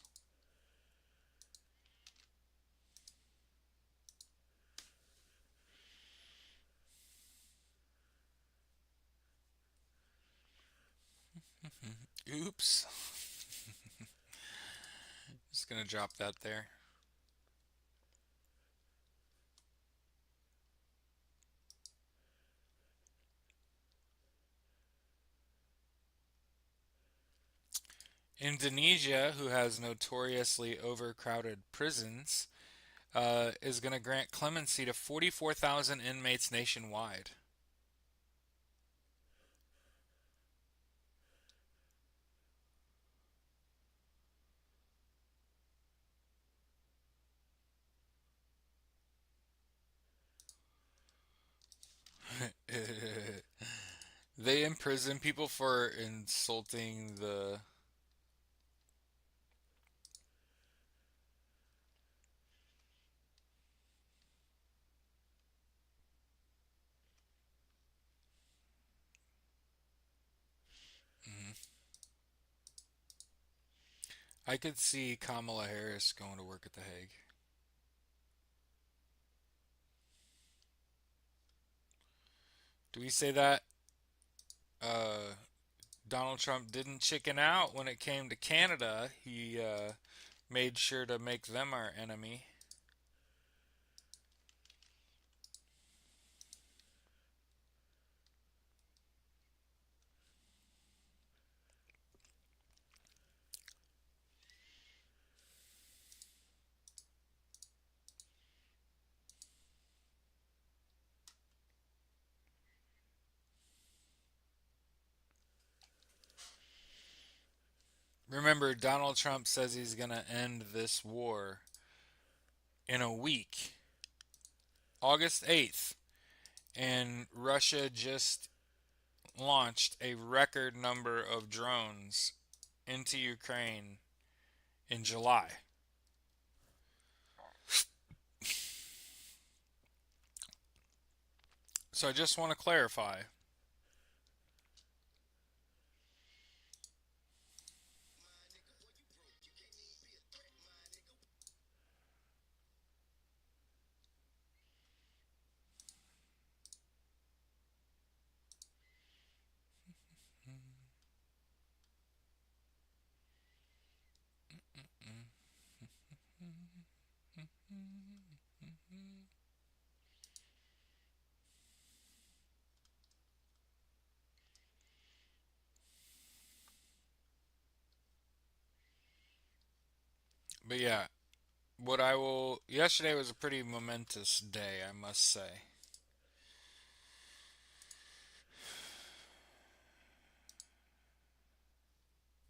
Oops. Just gonna drop that there. Indonesia, who has notoriously overcrowded prisons, is going to grant clemency to 44,000 inmates nationwide. They imprison people for insulting the. Mhm. I could see Kamala Harris going to work at The Hague. Do we say that uh, Donald Trump didn't chicken out when it came to Canada? He made sure to make them our enemy. Remember, Donald Trump says he's going to end this war in a week, August 8th. And Russia just launched a record number of drones into Ukraine in July. So I just want to clarify. But yeah, what I will. Yesterday was a pretty momentous day, I must say.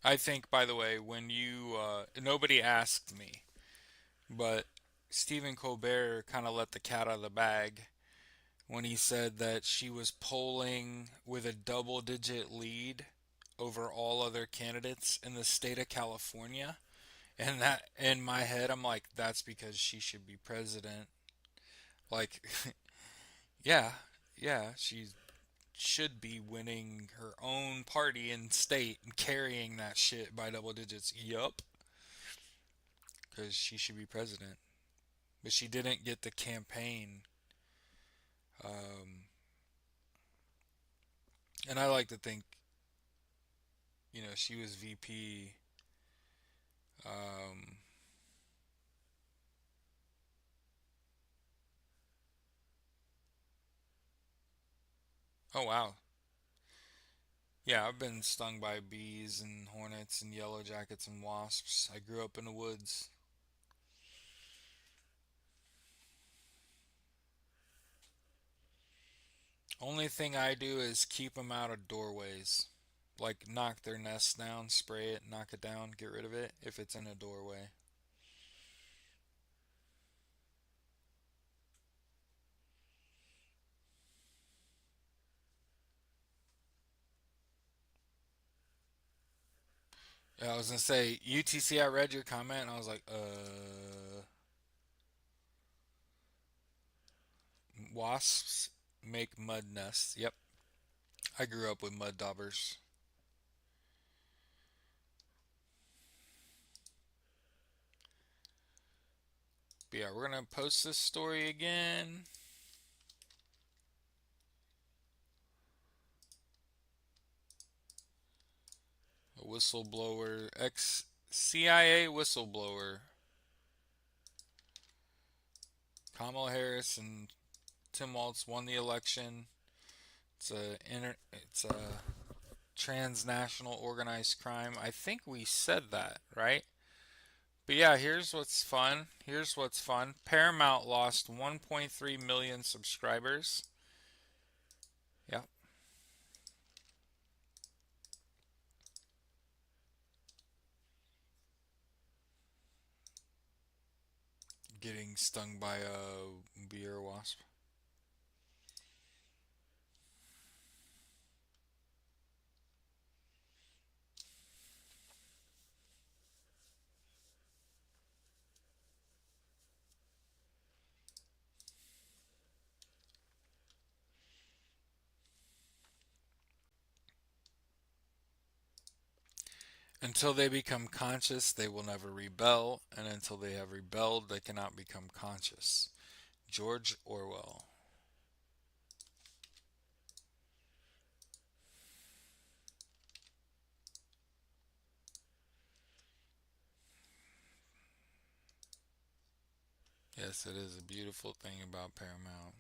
I think, by the way, when you. Nobody asked me, but Stephen Colbert kind of let the cat out of the bag when he said that she was polling with a double digit lead over all other candidates in the state of California. And that, in my head, I'm like, that's because she should be president. Like, yeah, yeah, she should be winning her own party and state and carrying that shit by double digits. Yup, because she should be president. But she didn't get the campaign. Um, and I like to think, she was VP. Um, oh, wow. Yeah, I've been stung by bees and hornets and yellow jackets and wasps. I grew up in the woods. Only thing I do is keep them out of doorways. Like knock their nest down, spray it, knock it down, get rid of it if it's in a doorway. Yeah, I was gonna say UTC. I read your comment and I was like, wasps make mud nests. Yep, I grew up with mud daubers. But yeah, we're gonna post this story again. A whistleblower, ex CIA whistleblower, Kamala Harris and Tim Walz won the election. It's a transnational organized crime. I think we said that, right? But yeah, Here's what's fun. Paramount lost 1.3 million subscribers. Yeah, getting stung by a bee or wasp. Until they become conscious, they will never rebel, and until they have rebelled, they cannot become conscious. George Orwell. Yes, it is a beautiful thing about Paramount.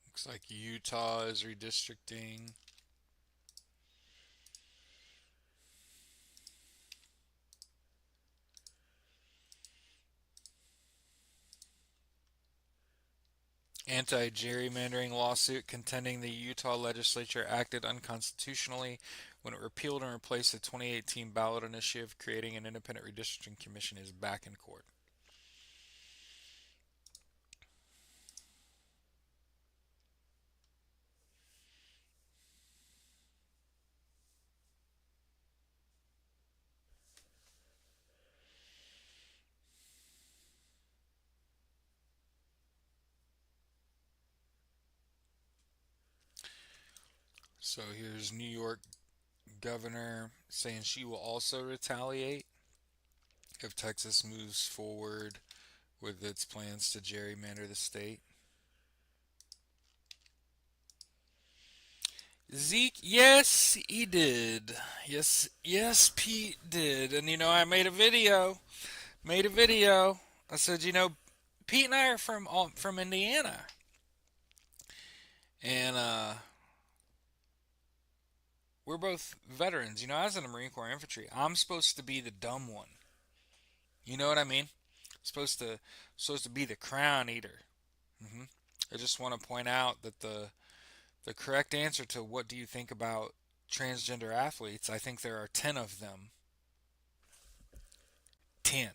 Looks like Utah is redistricting. Anti gerrymandering lawsuit contending the Utah legislature acted unconstitutionally when it repealed and replaced the 2018 ballot initiative creating an independent redistricting commission is back in court. So here's New York governor saying she will also retaliate if Texas moves forward with its plans to gerrymander the state. Zeke, yes, he did. Yes, Pete did. And I made a video. I said, Pete and I are from Indiana, and we're both veterans. I was in the Marine Corps infantry. I'm supposed to be the dumb one. You know what I mean? Supposed to be the crown eater. hmm I just want to point out that the correct answer to what do you think about transgender athletes? I think there are 10 of them. 10.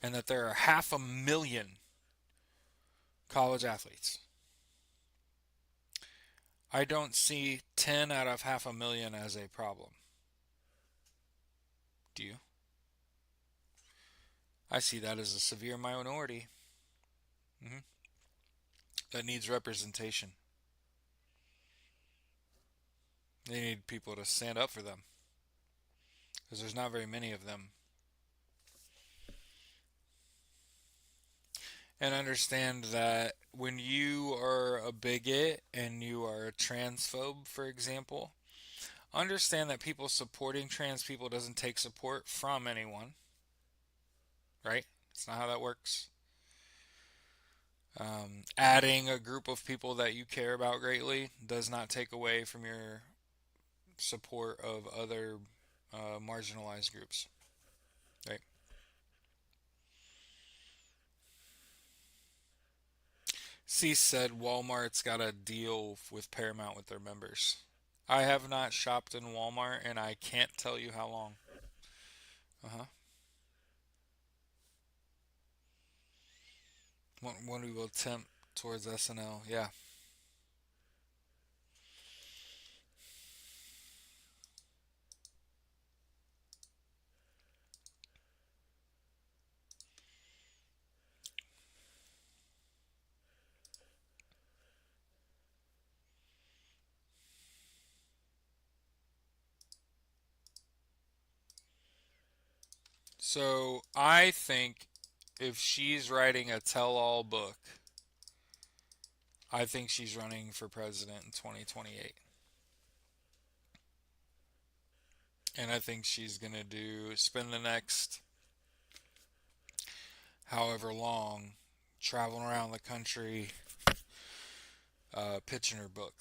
And that there are 500,000 college athletes. I don't see 10 out of 500,000 as a problem. Do you? I see that as a severe minority hmm that needs representation. They need people to stand up for them because there's not very many of them. And understand that when you are a bigot and you are a transphobe, for example, understand that people supporting trans people doesn't take support from anyone, right? It's not how that works. Adding a group of people that you care about greatly does not take away from your support of other marginalized groups, right? C said Walmart's got a deal with Paramount with their members. I have not shopped in Walmart and I can't tell you how long. Uh huh. When we will tempt towards SNL. Yeah. So I think if she's writing a tell all book, I think she's running for president in 2028. And I think she's going to spend the next however long traveling around the country pitching her book.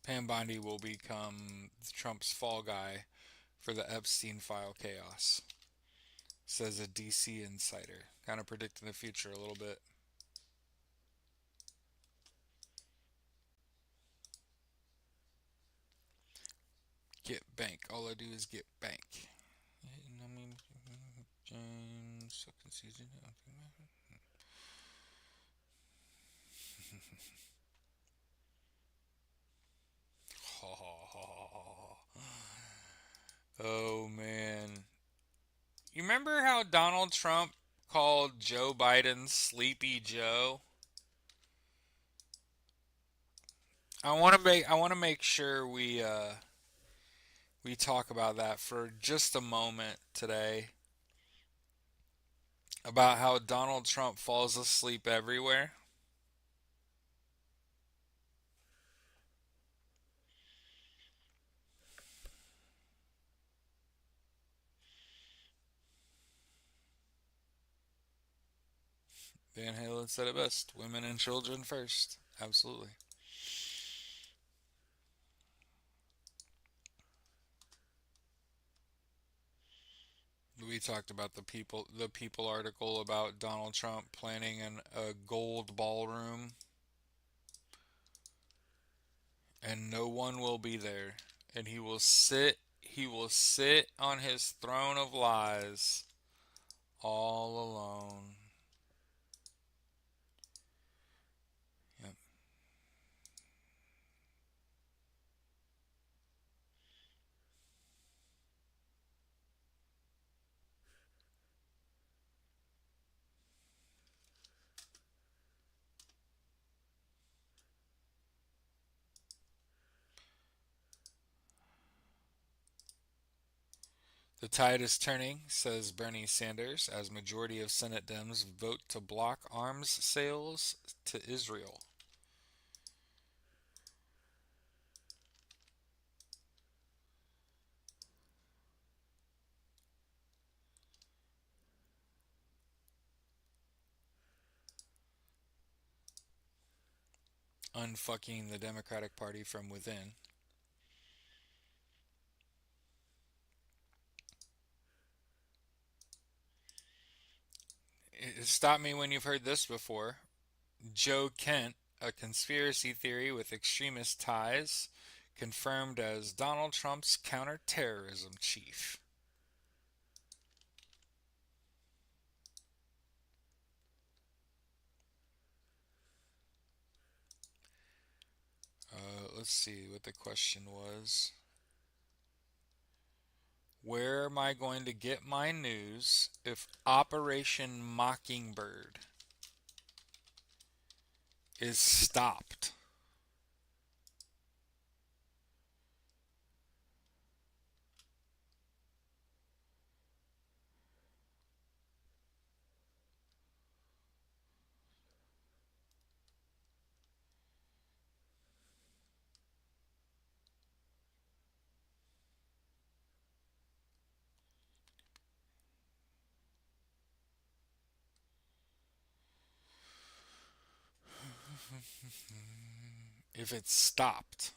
Pam Bondi will become Trump's fall guy for the Epstein file chaos, says a DC insider. Kind of predicting the future a little bit. Get bank. All I do is get bank. I mean, James, second season. Oh man. You remember how Donald Trump called Joe Biden Sleepy Joe? I want to make sure we talk about that for just a moment today about how Donald Trump falls asleep everywhere. Van Halen said it best: women and children first. Absolutely. We talked about the People article about Donald Trump planning a gold ballroom and no one will be there and he will sit He will sit on his throne of lies all alone. Yep. The tide is turning, says Bernie Sanders, as majority of Senate Dems vote to block arms sales to Israel. Unfucking the Democratic Party from within. Stop me when you've heard this before. Joe Kent, a conspiracy theory with extremist ties, confirmed as Donald Trump's counterterrorism chief. Let's see what the question was. Where am I going to get my news if Operation Mockingbird is stopped? If it's stopped.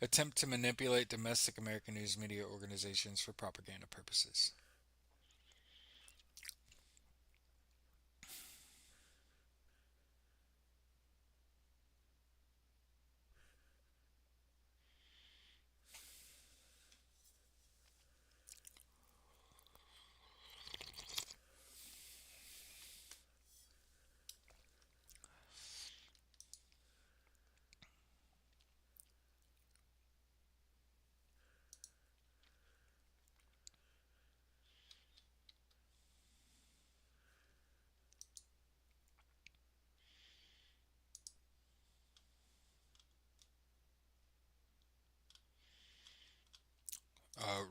Attempt to manipulate domestic American news media organizations for propaganda purposes.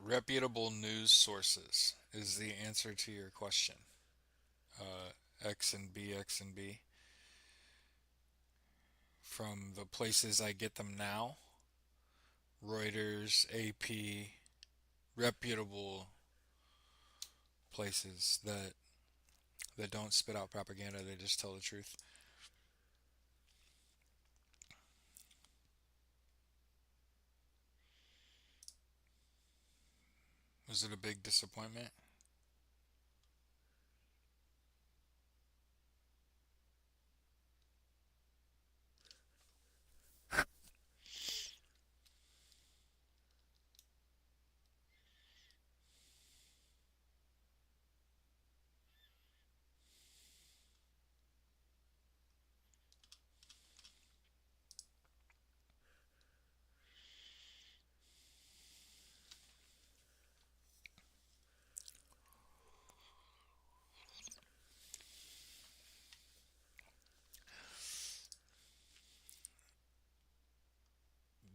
Reputable news sources is the answer to your question. X and B, X and B. From the places I get them now, Reuters, AP, reputable places that don't spit out propaganda, they just tell the truth. Was it a big disappointment?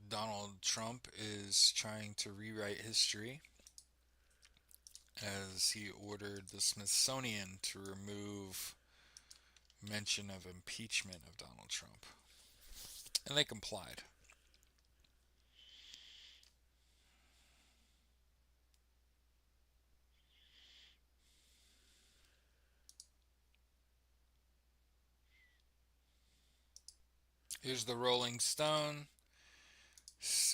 Donald Trump is trying to rewrite history as he ordered the Smithsonian to remove mention of impeachment of Donald Trump. And they complied. Here's the Rolling Stone.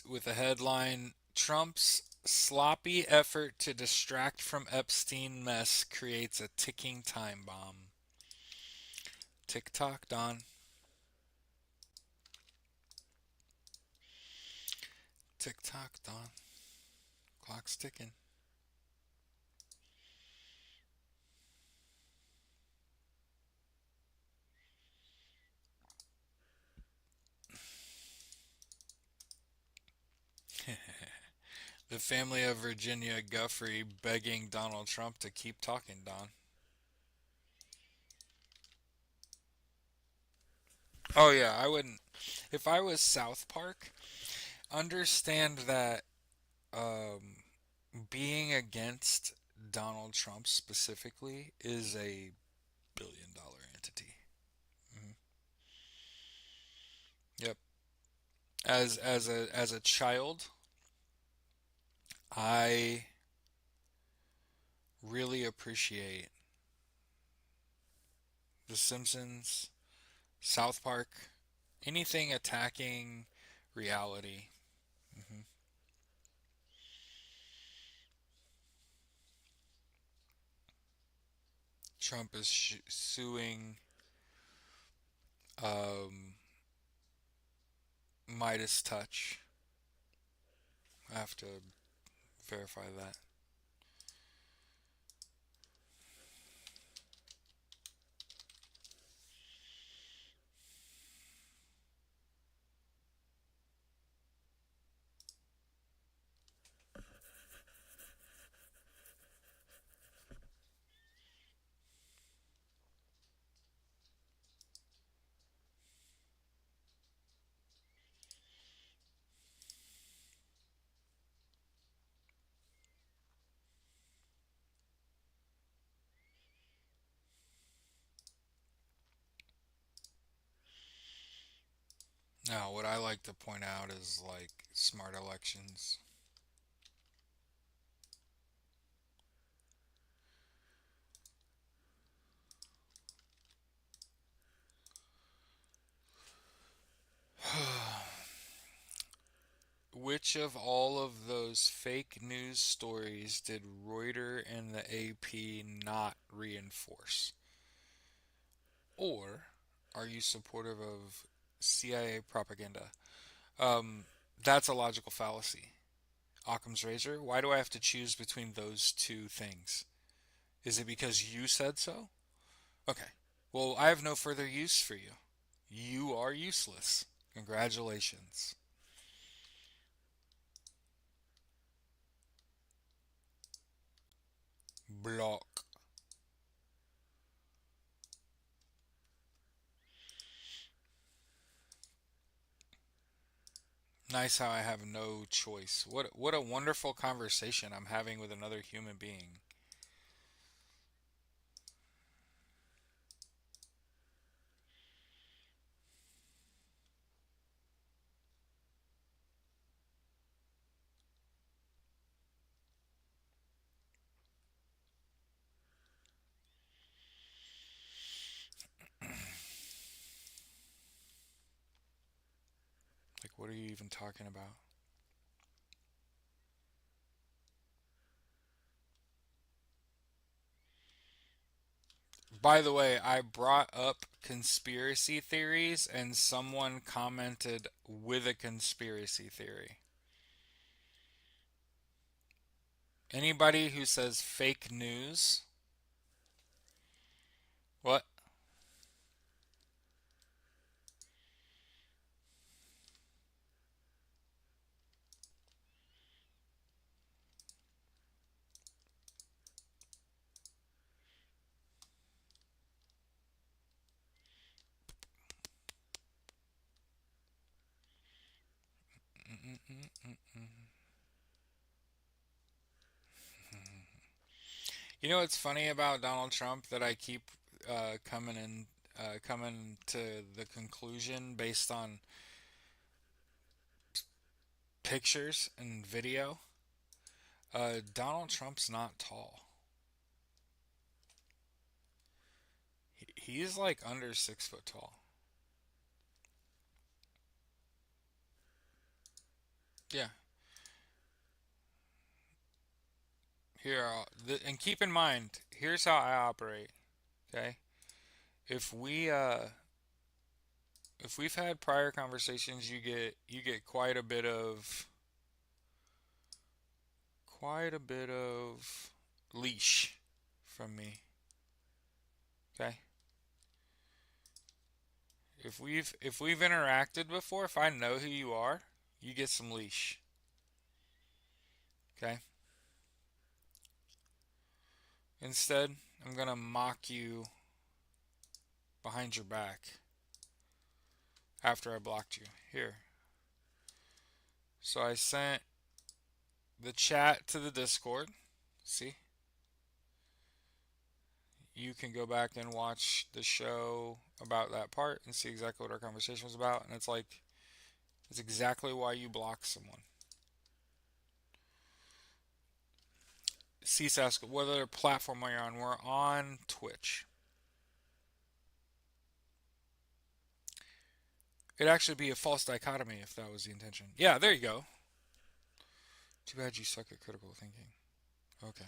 with the headline Trump's sloppy effort to distract from Epstein mess creates a ticking time bomb. Tick tock, Don. Tick tock, Don. Clock's ticking. The family of Virginia Guffrey begging Donald Trump to keep talking, Don. Oh, yeah, I wouldn't. If I was South Park, understand that um, being against Donald Trump specifically is a billion-dollar entity. Mhm. Yep. As a child, I really appreciate The Simpsons, South Park, anything attacking reality. Hmm. Trump is suing um, Midas Touch. I have to verify that. Now, what I like to point out is like smart elections. Which of all of those fake news stories did Reuters and the AP not reinforce? Or are you supportive of CIA propaganda? Um, that's a logical fallacy. Occam's razor. Why do I have to choose between those two things? Is it because you said so? Okay. Well, I have no further use for you. You are useless. Congratulations. Block. Nice how I have no choice. What a wonderful conversation I'm having with another human being. Like, what are you even talking about? By the way, I brought up conspiracy theories and someone commented with a conspiracy theory. Anybody who says fake news, what? Mm-mm-mm-mm-mm. You know what's funny about Donald Trump that I keep coming to the conclusion based on pictures and video? Donald Trump's not tall. He's like under 6 foot tall. Yeah. Here, and keep in mind, here's how I operate. Okay. If we if we've had prior conversations, you get quite a bit of leash from me. Okay. If we've interacted before, if I know who you are, you get some leash. Okay. Instead, I'm gonna mock you behind your back after I blocked you. Here. So I sent the chat to the Discord. See? You can go back and watch the show about that part and see exactly what our conversation was about. And it's like, it's exactly why you block someone. CSASK, what other platform are you on? We're on Twitch. It'd actually be a false dichotomy if that was the intention. Yeah, there you go. Too bad you suck at critical thinking. Okay.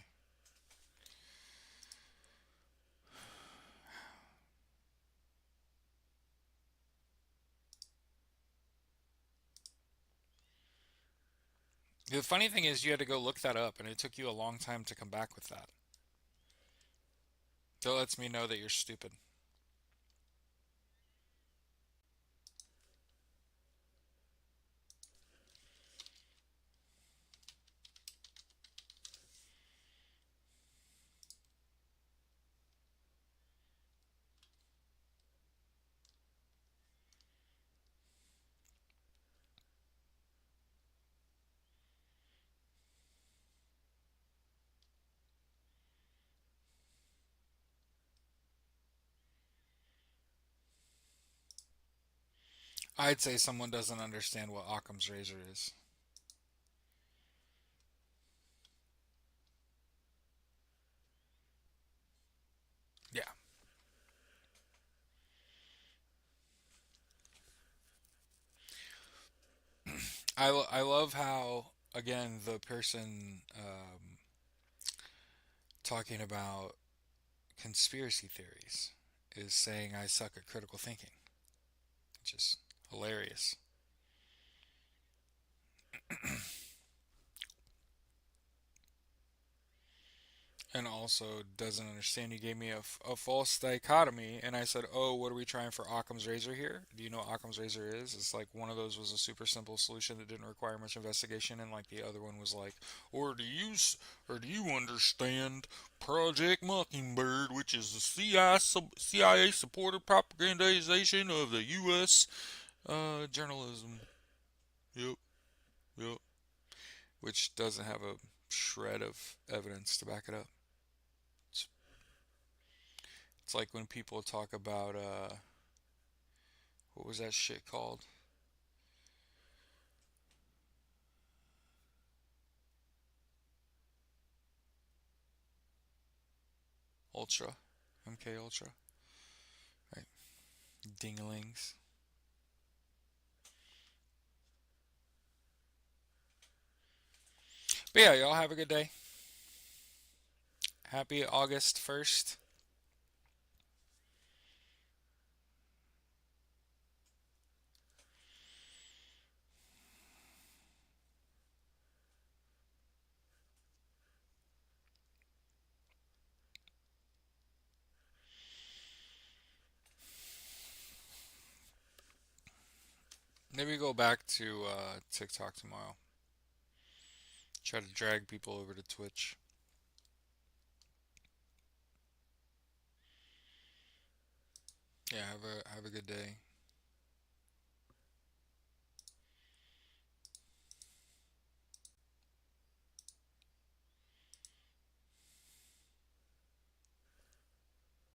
The funny thing is, you had to go look that up, and it took you a long time to come back with that. That lets me know that you're stupid. I'd say someone doesn't understand what Occam's razor is. Yeah. I love how, again, the person talking about conspiracy theories is saying I suck at critical thinking. It's just hilarious. And also doesn't understand. You gave me a false dichotomy, and I said, "Oh, what are we trying for Occam's razor here? Do you know what Occam's razor is? It's like one of those was a super simple solution that didn't require much investigation, and like the other one was like, or do you understand Project Mockingbird, which is the CIA supported propagandization of the U.S. Journalism? Yep, yep. Which doesn't have a shred of evidence to back it up. It's It's like when people talk about what was that shit called? Ultra, MK Ultra, right? Dinglings. But yeah, y'all have a good day. Happy August 1st. Maybe go back to TikTok tomorrow. Try to drag people over to Twitch. Yeah, have a good day.